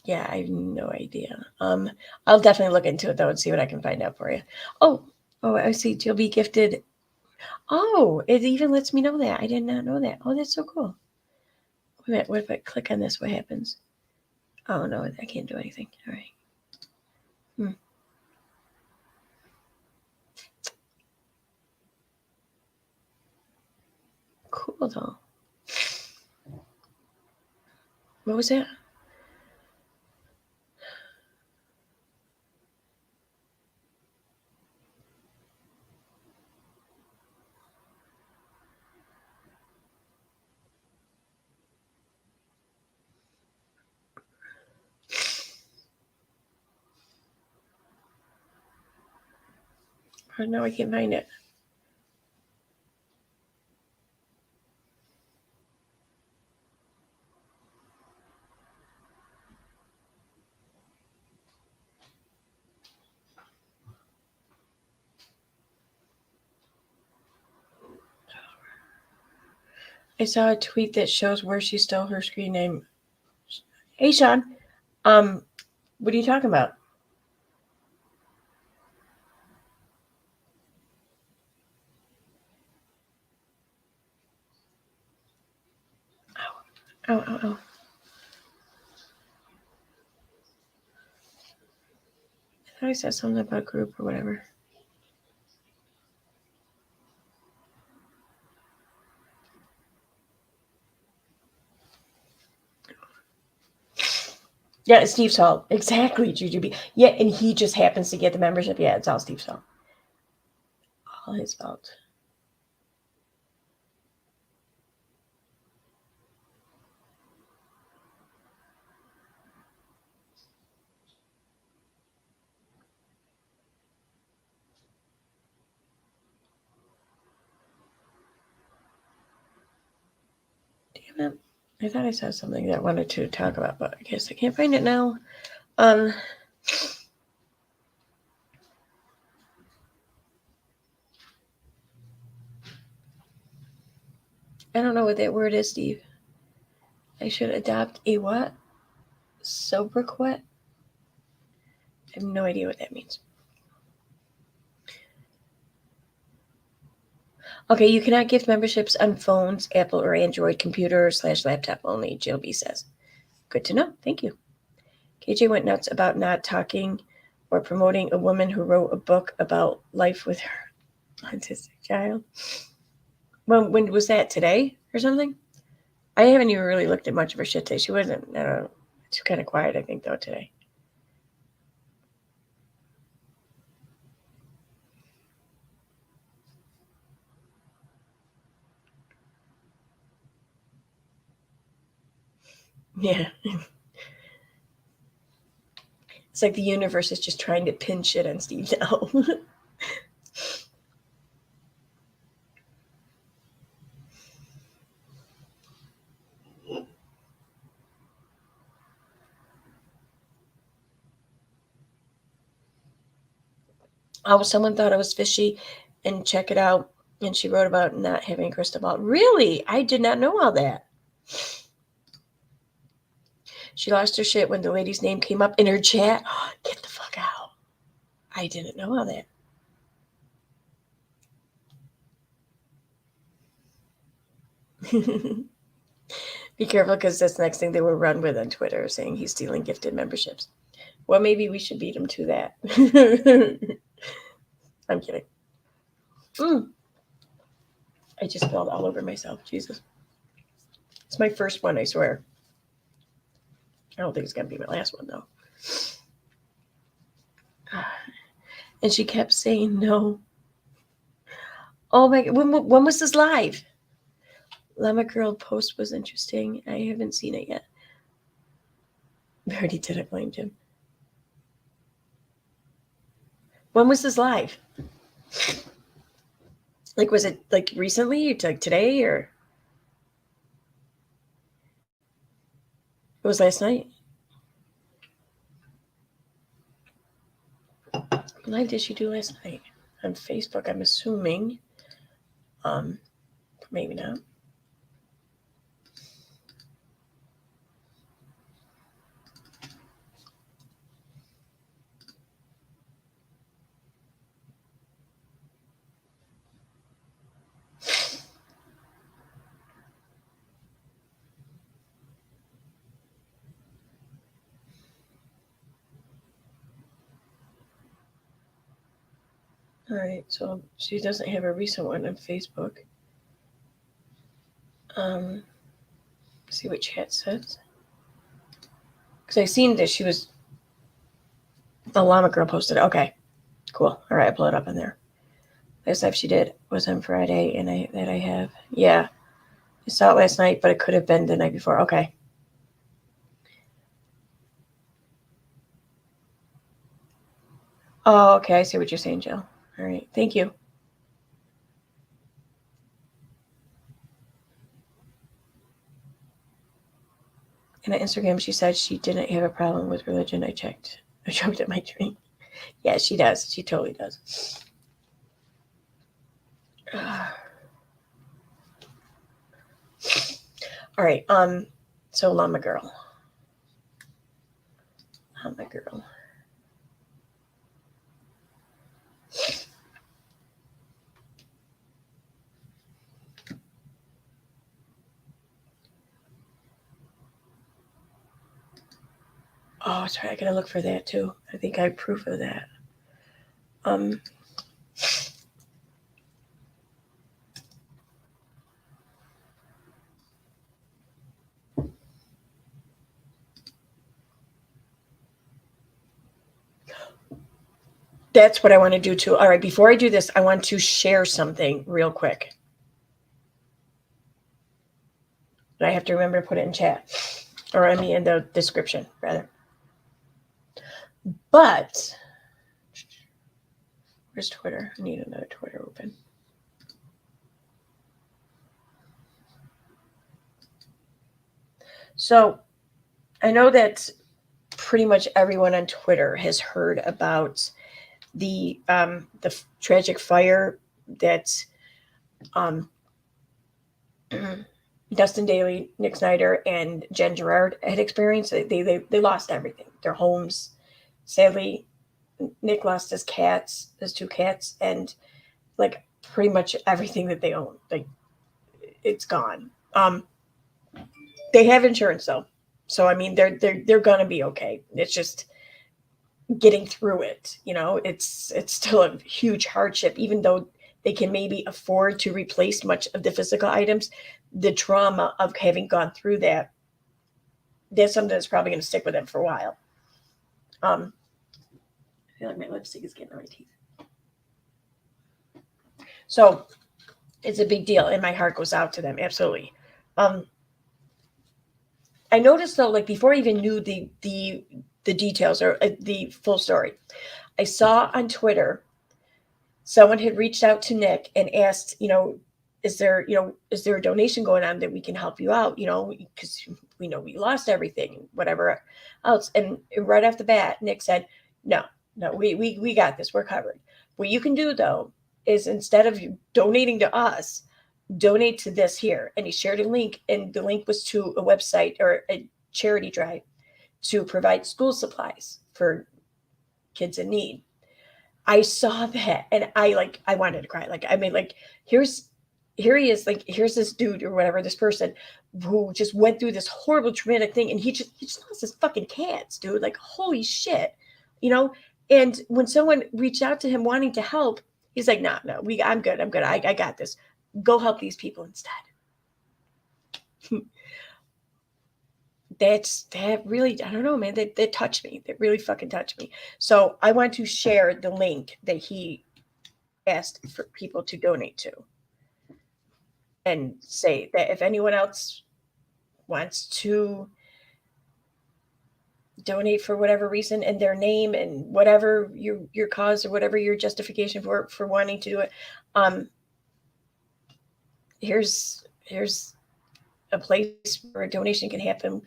Yeah, I have no idea. I'll definitely look into it though and see what I can find out for you. Oh, I see. You'll be gifted. Oh, it even lets me know that. I did not know that. Oh, that's so cool. Wait a minute. What if I click on this? What happens? Oh no, I can't do anything. All right. Cool though. What was that? Oh no, I can't find it. I saw a tweet that shows where she stole her screen name. Hey Sean, what are you talking about? Oh. I thought I said something about a group or whatever. Yeah, it's Steve's fault. Exactly, GGB. Yeah, and he just happens to get the membership. Yeah, it's all Steve's fault. All his fault. Damn it. I thought I saw something that I wanted to talk about, but I guess I can't find it now. I don't know what that word is, Steve. I should adopt a what? Sobriquet? I have no idea what that means. Okay, you cannot gift memberships on phones, Apple or Android computer / laptop only, Jill B says. Good to know. Thank you. KJ went nuts about not talking or promoting a woman who wrote a book about life with her autistic child. Well, when was that? Today or something? I haven't even really looked at much of her shit today. She wasn't, I don't know. She's kind of quiet, I think, though, today. Yeah. It's like the universe is just trying to pin shit on Steve now. Oh, someone thought it was fishy and check it out. And she wrote about not having a crystal ball. Really? I did not know all that. She lost her shit when the lady's name came up in her chat. Oh, get the fuck out. I didn't know all that. Be careful, because that's the next thing they will run with on Twitter, saying he's stealing gifted memberships. Well, maybe we should beat him to that. I'm kidding. I just spilled all over myself. Jesus. It's my first one, I swear. I don't think it's going to be my last one, though. And she kept saying no. Oh, my God. When was this live? Llama Girl post was interesting. I haven't seen it yet. I already did it, blamed him. When was this live? Like, was it like recently, like today, or it was last night? What live did she do last night on Facebook? I'm assuming. Maybe not. All right, so she doesn't have a recent one on Facebook. See what chat says. Because I seen that she was, the Llama Girl posted it. Okay, cool. All right, I pull it up in there. Last live she did was on Friday, and I have. Yeah, I saw it last night, but it could have been the night before. Okay. Oh, okay. I see what you're saying, Jill. All right. Thank you. And on Instagram, she said she didn't have a problem with religion. I checked. I choked at my drink. Yeah, she does. She totally does. All right. So Llama Girl. Llama Girl. Oh, sorry. I gotta look for that too. I think I have proof of that. That's what I want to do too. All right. Before I do this, I want to share something real quick. But I have to remember to put it in chat, or I mean in the description rather. But where's Twitter? I need another Twitter open. So I know that pretty much everyone on Twitter has heard about the tragic fire that Dustin Daly, Nick Snider, and Jen Gerard had experienced. They lost everything, their homes. Sadly, Nick lost his cats, his 2 cats, and like pretty much everything that they own. Like, it's gone. They have insurance though. So, I mean, they're going to be okay. It's just getting through it. You know, it's still a huge hardship, even though they can maybe afford to replace much of the physical items. The trauma of having gone through that, that's something that's probably going to stick with them for a while. I feel like my lipstick is getting on my teeth. So it's a big deal, and my heart goes out to them. Absolutely. I noticed though, like before I even knew the details or the full story, I saw on Twitter someone had reached out to Nick and asked, is there a donation going on that we can help you out? Because we know we lost everything, whatever else. And right off the bat, Nick said, no, we got this. We're covered. What you can do though is, instead of donating to us, donate to this here. And he shared a link, and the link was to a website or a charity drive to provide school supplies for kids in need. I saw that and I wanted to cry. Here he is, here's this dude or whatever, this person who just went through this horrible traumatic thing, and he just lost his fucking cats, dude. Like, holy shit. And when someone reached out to him wanting to help, he's like, no, I'm good. I got this. Go help these people instead. That really, I don't know, man, that touched me. That really fucking touched me. So I want to share the link that he asked for people to donate to, and say that if anyone else wants to donate for whatever reason, and their name and whatever your cause or whatever your justification for wanting to do it, here's a place where a donation can happen.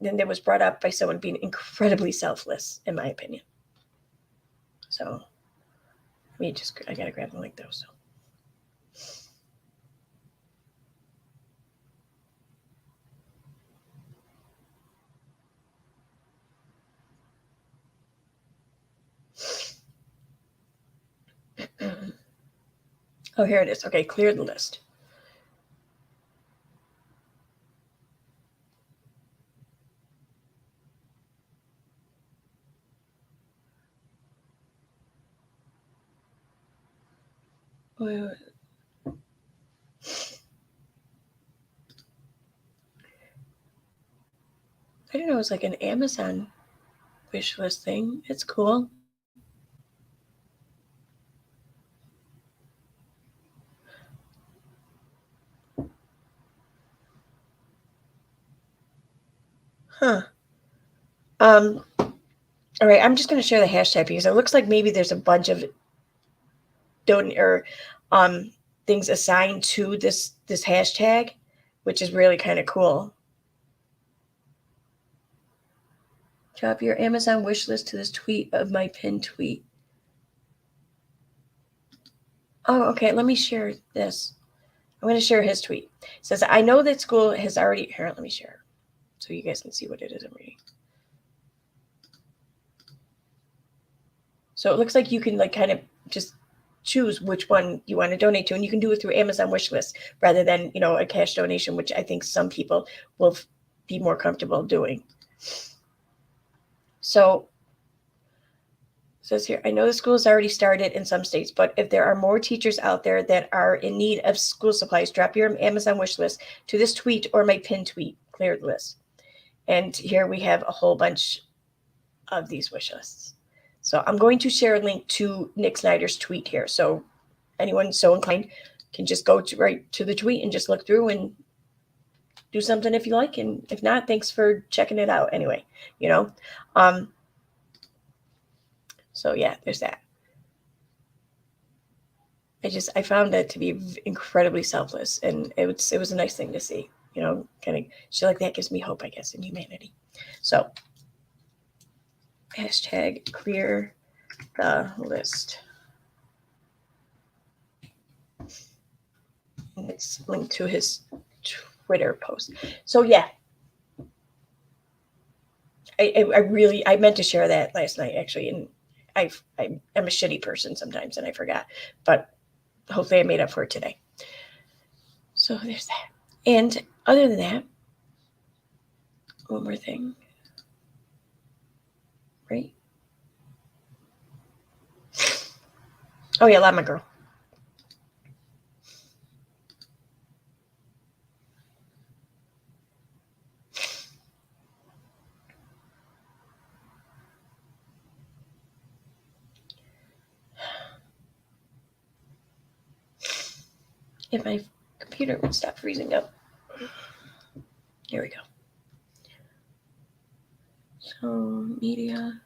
Then that was brought up by someone being incredibly selfless, in my opinion. So I gotta grab the link though. So oh, here it is. Okay, clear the list. Wait. I didn't know it was like an Amazon wish list thing. It's cool. Huh. All right, I'm just going to share the hashtag because it looks like maybe there's a bunch of things assigned to this hashtag, which is really kind of cool. Drop your Amazon wish list to this tweet of my pinned tweet. Oh, okay. Let me share this. I'm going to share his tweet. It says, I know that school has already... Here, let me share so you guys can see what it is I'm reading. So it looks like you can kind of just choose which one you want to donate to, and you can do it through Amazon wish list rather than, a cash donation, which I think some people will be more comfortable doing. So it says here, I know the school has already started in some states, but if there are more teachers out there that are in need of school supplies, drop your Amazon wish list to this tweet or my pinned tweet, clear the list. And here we have a whole bunch of these wish lists. So I'm going to share a link to Nick Snider's tweet here. So anyone so inclined can just go right to the tweet and just look through and do something if you like. And if not, thanks for checking it out anyway, So yeah, there's that. I found that to be incredibly selfless, and it was a nice thing to see, kind of shit like that gives me hope, I guess, in humanity. So hashtag clear the list. And it's linked to his Twitter post. So yeah, I meant to share that last night actually, and I'm a shitty person sometimes and I forgot, but hopefully I made up for it today. So there's that. And other than that, one more thing. Right? Oh yeah, Llama Girl. If my computer would stop freezing up. Here we go. So, media.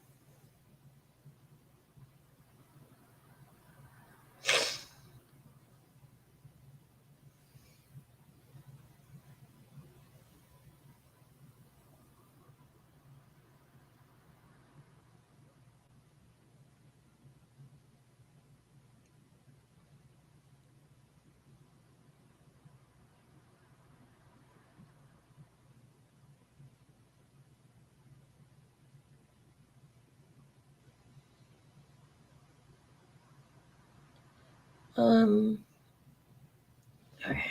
Okay.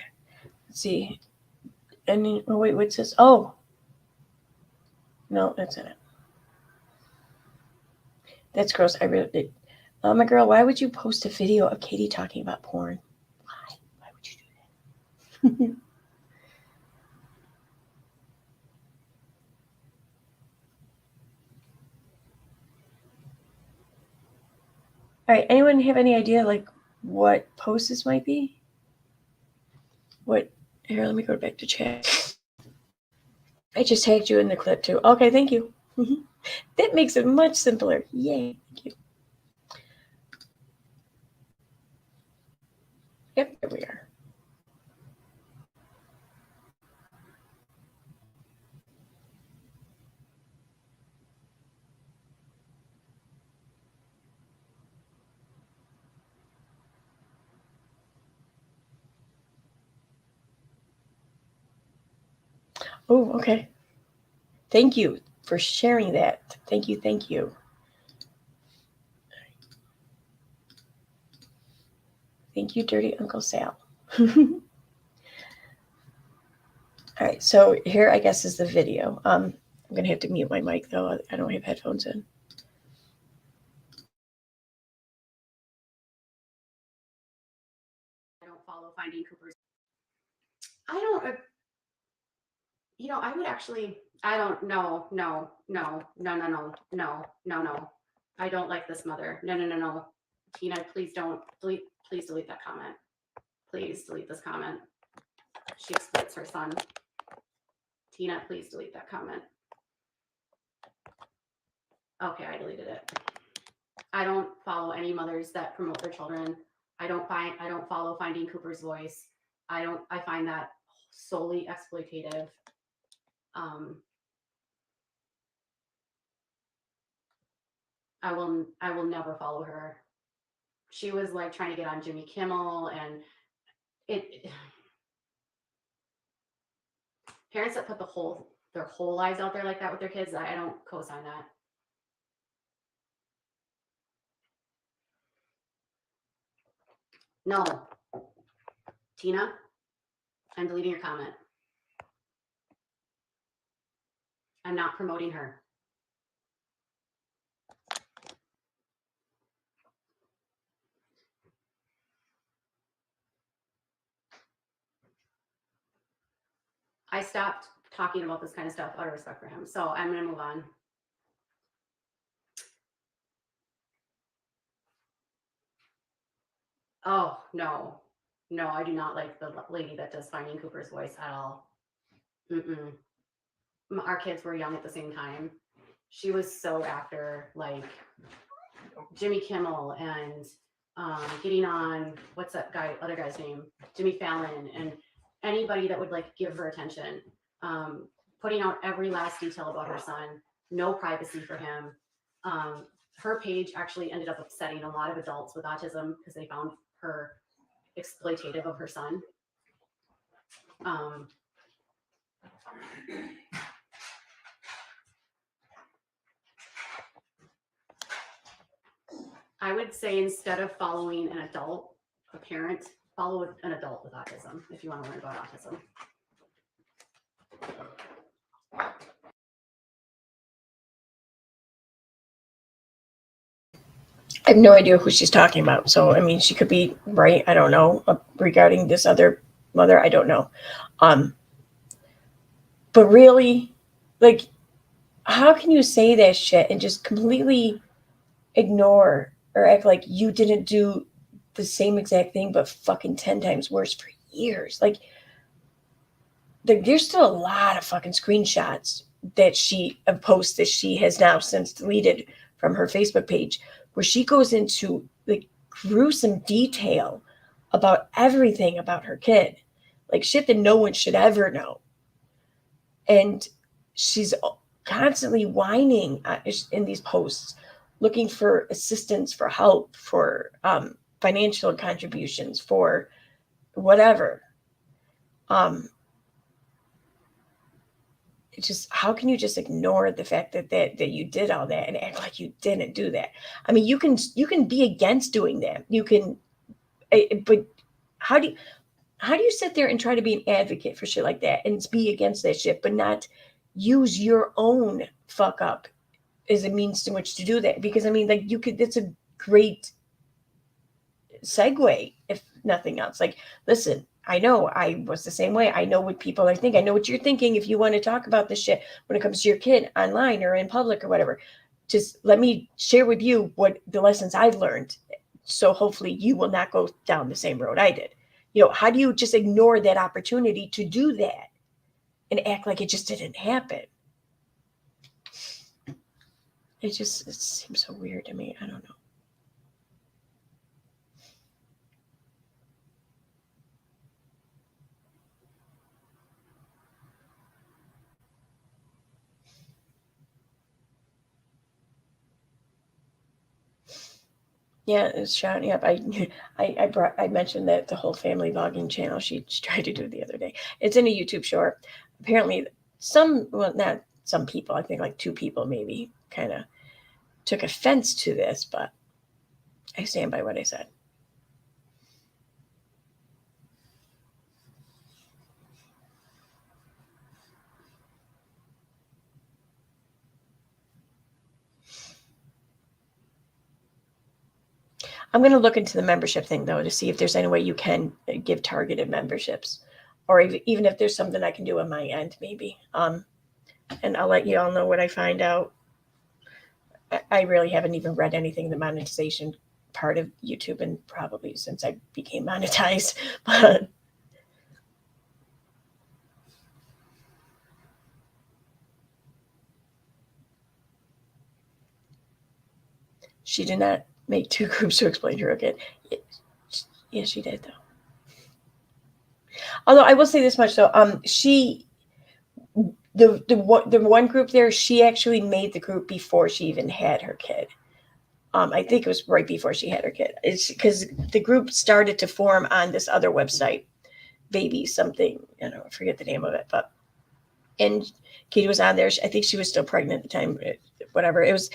Let's see. And oh wait, what's this? Oh, no, that's not it. That's gross. I really did. Llama Girl, why would you post a video of Katie talking about porn? Why? Why would you do that? All right. Anyone have any idea like what post this might be? What? Here, let me go back to chat. I just tagged you in the clip too. Okay, thank you. That makes it much simpler. Yay. Thank you. Yep, there we are. Oh, okay. Thank you for sharing that. Thank you. Thank you. Thank you, Dirty Uncle Sal. All right, so here I guess is the video. I'm gonna have to mute my mic though. I don't have headphones in. I don't follow Finding Cooper's. I don't. You know, I would actually. I don't. No. I don't like this mother. No. Tina, please don't delete. Please delete that comment. Please delete this comment. She exploits her son. Tina, please delete that comment. Okay, I deleted it. I don't follow any mothers that promote their children. I don't follow Finding Cooper's Voice. I find that solely exploitative. I will never follow her. She was like trying to get on Jimmy Kimmel, and it parents that put their whole lives out there like that with their kids, I don't co-sign that. No. Tina, I'm deleting your comment. I'm not promoting her. I stopped talking about this kind of stuff out of respect for him. So I'm going to move on. Oh, no. No, I do not like the lady that does Finding Cooper's Voice at all. Our kids were young at the same time. She was so after like Jimmy Kimmel and getting on, what's that other guy's name? Jimmy Fallon, and anybody that would like give her attention, putting out every last detail about her son, no privacy for him. Her page actually ended up upsetting a lot of adults with autism because they found her exploitative of her son. I would say instead of following an adult, a parent, follow an adult with autism if you want to learn about autism. I have no idea who she's talking about. So, I mean, she could be right. I don't know regarding this other mother. I don't know. But really, like, how can you say that shit and just completely ignore or act like you didn't do the same exact thing, but fucking 10 times worse for years? Like there's still a lot of fucking screenshots that she of posts that she has now since deleted from her Facebook page, where she goes into like gruesome detail about everything about her kid, like shit that no one should ever know. And she's constantly whining in these posts, looking for assistance, for help, for financial contributions, for whatever. It's just, how can you just ignore the fact that you did all that and act like you didn't do that? I mean, you can be against doing that. You can, but how do you sit there and try to be an advocate for shit like that and be against that shit, but not use your own fuck up as a means to which to do that? Because I mean, like, you could, that's a great segue, if nothing else. Like, listen, I know I was the same way. I know what people are thinking. I know what you're thinking. If you want to talk about this shit when it comes to your kid online or in public or whatever, just let me share with you what the lessons I've learned. So hopefully you will not go down the same road I did. You know, how do you just ignore that opportunity to do that and act like it just didn't happen? It seems so weird to me. I don't know. Yeah, it's shouting up. I mentioned that the whole family vlogging channel she tried to do the other day. It's in a YouTube short. Apparently, not some people. I think like 2 people maybe kind of took offense to this, but I stand by what I said. I I'm going to look into the membership thing, though, to see if there's any way you can give targeted memberships, or even if there's something I can do on my end, maybe. And I'll let you all know what I find out. I really haven't even read anything in the monetization part of YouTube, and probably since I became monetized. But she did not make 2 groups to explain her again. Yeah, she did, though. Although I will say this much, though, the one group there, she actually made the group before she even had her kid. I think it was right before she had her kid. It's because the group started to form on this other website, Baby something. I don't forget the name of it, but and Katie was on there. I think she was still pregnant at the time. Whatever it was,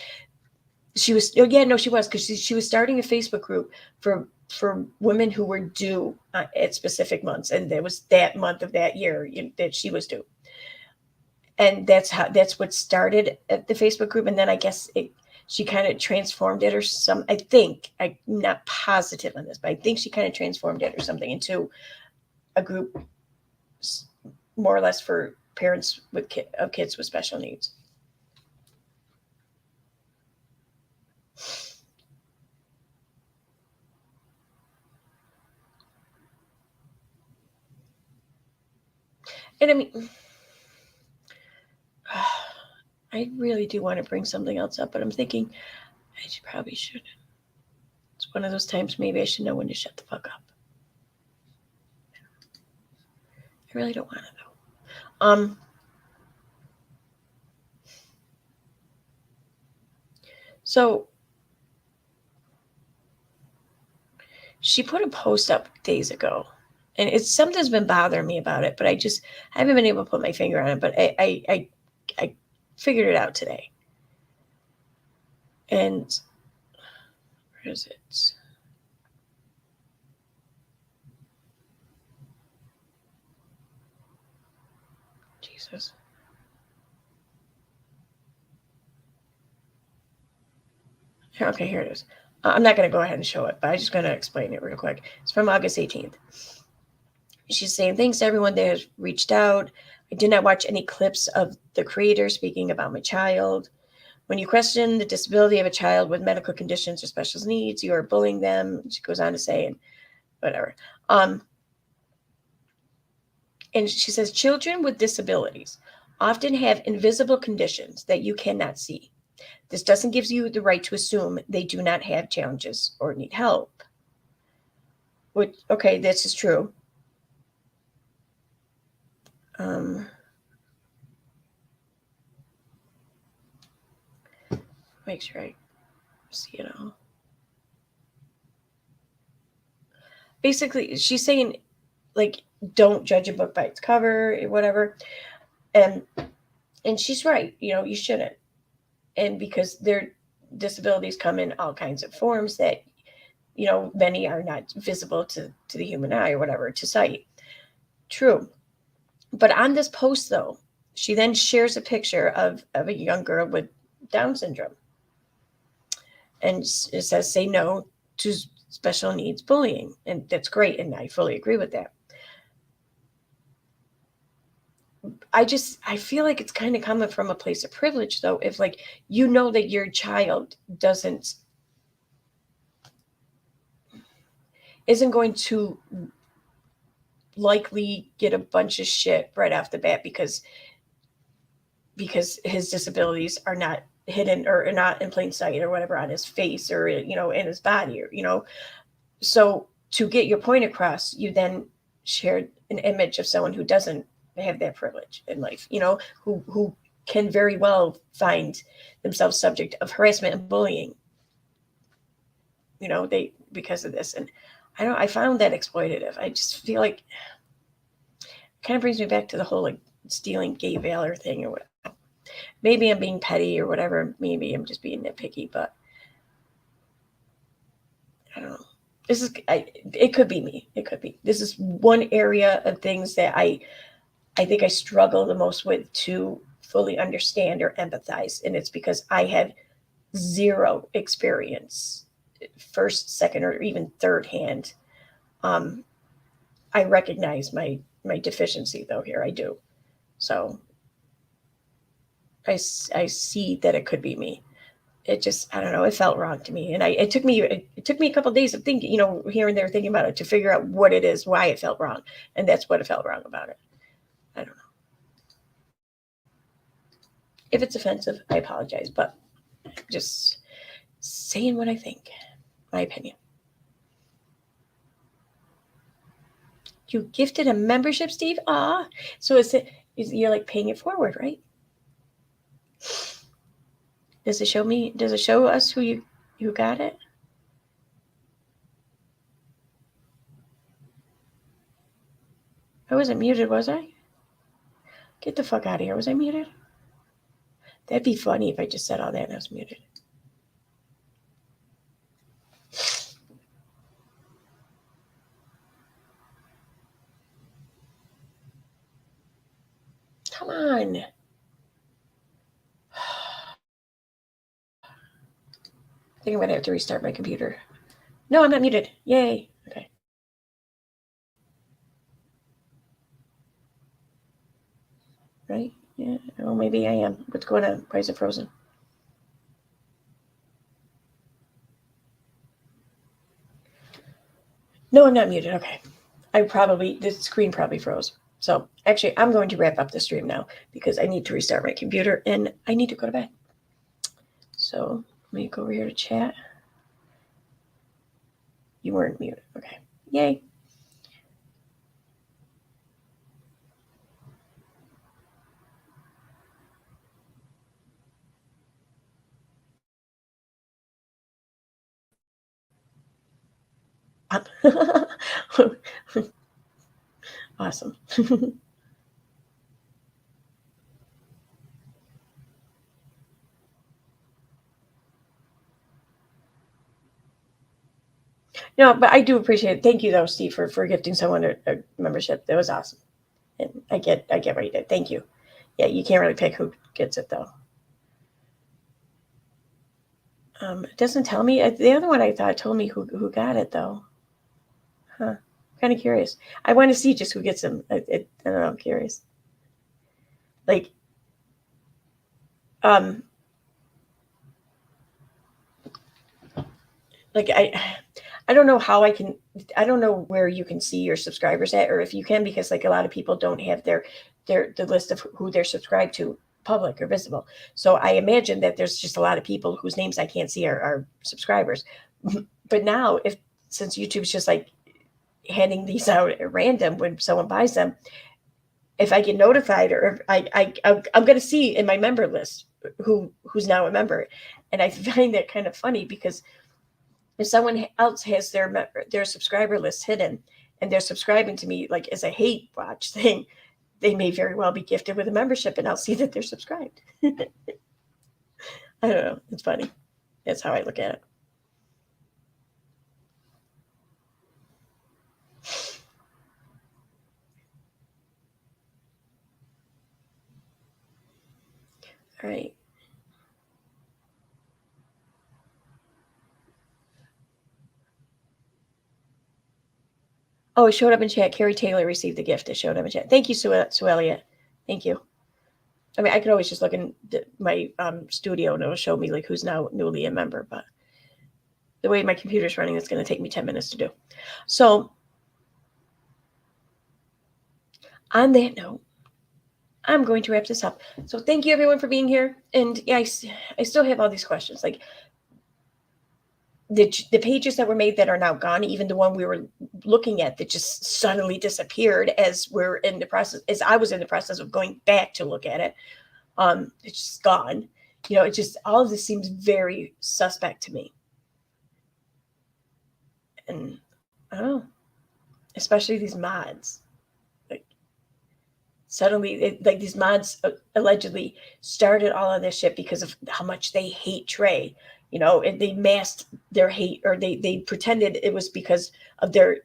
she was. Oh yeah, no, she was, because she was starting a Facebook group for women who were due at specific months, and there was that month of that year that she was due. And that's what started at the Facebook group, and then I guess she kind of transformed it, or some. I think, I'm not positive on this, but I think she kind of transformed it or something into a group more or less for parents of kids with special needs. And I mean, I really do want to bring something else up, but I'm thinking I probably shouldn't. It's one of those times maybe I should know when to shut the fuck up. I really don't want to, though. So she put a post up days ago, and it's something's been bothering me about it, but I haven't been able to put my finger on it. But I figured it out today. And where is it? Jesus. Okay, here it is. I'm not going to go ahead and show it, but I'm just going to explain it real quick. It's from August 18th. She's saying, thanks to everyone that has reached out. I did not watch any clips of the creator speaking about my child. When you question the disability of a child with medical conditions or special needs, you are bullying them. She goes on to say, and whatever. And she says, children with disabilities often have invisible conditions that you cannot see. This doesn't give you the right to assume they do not have challenges or need help. Which, okay, this is true. Make sure I see it all. Basically, she's saying, like, don't judge a book by its cover, or whatever. And she's right. You shouldn't. And because their disabilities come in all kinds of forms that, many are not visible to the human eye or whatever, to sight. True. But on this post, though, she then shares a picture of a young girl with Down syndrome. And it says, say no to special needs bullying. And that's great. And I fully agree with that. I feel like it's kind of coming from a place of privilege, though, if that your child isn't going to likely get a bunch of shit right off the bat because his disabilities are not hidden or not in plain sight or whatever on his face or, in his body, or, so to get your point across, you then shared an image of someone who doesn't have that privilege in life, who can very well find themselves subject of harassment and bullying, because of this. And I found that exploitative. I just feel like it kind of brings me back to the whole stealing gay valor thing or whatever. Maybe I'm being petty or whatever. Maybe I'm just being nitpicky, but I don't know. It could be me. It could be. This is one area of things that I think I struggle the most with to fully understand or empathize. And it's because I have zero experience, first, second, or even third hand. I recognize my deficiency, though, here. I do. So I see that it could be me. It just, I don't know, it felt wrong to me. And it took me a couple of days of thinking, here and there thinking about it to figure out what it is, why it felt wrong. And that's what it felt wrong about it. I don't know. If it's offensive, I apologize, but just saying what I think, my opinion. You gifted a membership, Steve? Ah, so you're paying it forward, right? Does it show us who got it? I wasn't muted, was I? Get the fuck out of here. Was I muted? That'd be funny if I just said all that and I was muted. Come on. I think I'm going to have to restart my computer. No, I'm not muted. Yay. Okay. Right? Yeah. Oh, maybe I am. What's going on? Why is it frozen? No, I'm not muted. Okay. The screen probably froze. So actually, I'm going to wrap up the stream now because I need to restart my computer and I need to go to bed. So let me go over here to chat. You weren't muted. Okay. Yay. Awesome. No, but I do appreciate it. Thank you, though, Steve, for gifting someone a membership. That was awesome. And I get what you did. Thank you. Yeah, you can't really pick who gets it, though. It doesn't tell me. The other one I thought told me who got it though. Huh. Kind of curious. I want to see just who gets them. I don't know. I'm curious. Like, I don't know how I don't know where you can see your subscribers at, or if you can, because like a lot of people don't have the list of who they're subscribed to public or visible. So I imagine that there's just a lot of people whose names I can't see are subscribers. But now, since YouTube's just like handing these out at random when someone buys them, if I get notified, or if I'm going to see in my member list who's now a member, and I find that kind of funny because if someone else has their subscriber list hidden and they're subscribing to me like as a hate watch thing, they may very well be gifted with a membership, and I'll see that they're subscribed. I don't know. It's funny. That's how I look at it. All right. Oh, it showed up in chat. Carrie Taylor received the gift. It showed up in chat. Thank you, Sue Elliott. Thank you. I mean, I could always just look in my studio and it'll show me like who's now newly a member, but the way my computer's running, it's going to take me 10 minutes to do. So on that note, I'm going to wrap this up. So thank you everyone for being here. And yeah, I still have all these questions. Like the pages that were made that are now gone, even the one we were looking at that just suddenly disappeared as we're in the process, as I was in the process of going back to look at it. It's just gone. You know, it just, all of this seems very suspect to me. And I don't know, especially these mods. Like suddenly, like these mods allegedly started all of this shit because of how much they hate Trey. You know, and they masked their hate, or they pretended it was because of their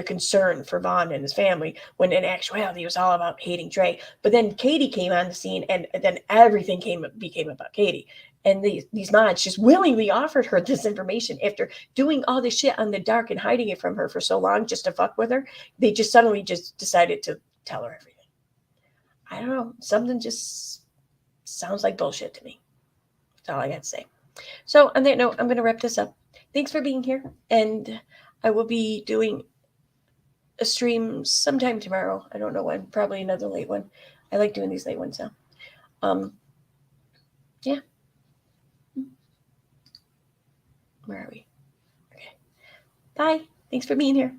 concern for Vaughn and his family, when in actuality it was all about hating Trey. But then Katie came on the scene, and then everything became about Katie. And these mods just willingly offered her this information after doing all this shit on the dark and hiding it from her for so long just to fuck with her. They just suddenly just decided to tell her everything. I don't know. Something just sounds like bullshit to me. That's all I got to say. So on that note, I'm going to wrap this up. Thanks for being here. And I will be doing a stream sometime tomorrow. I don't know when. Probably another late one. I like doing these late ones now. Yeah. Where are we? Okay. Bye. Thanks for being here.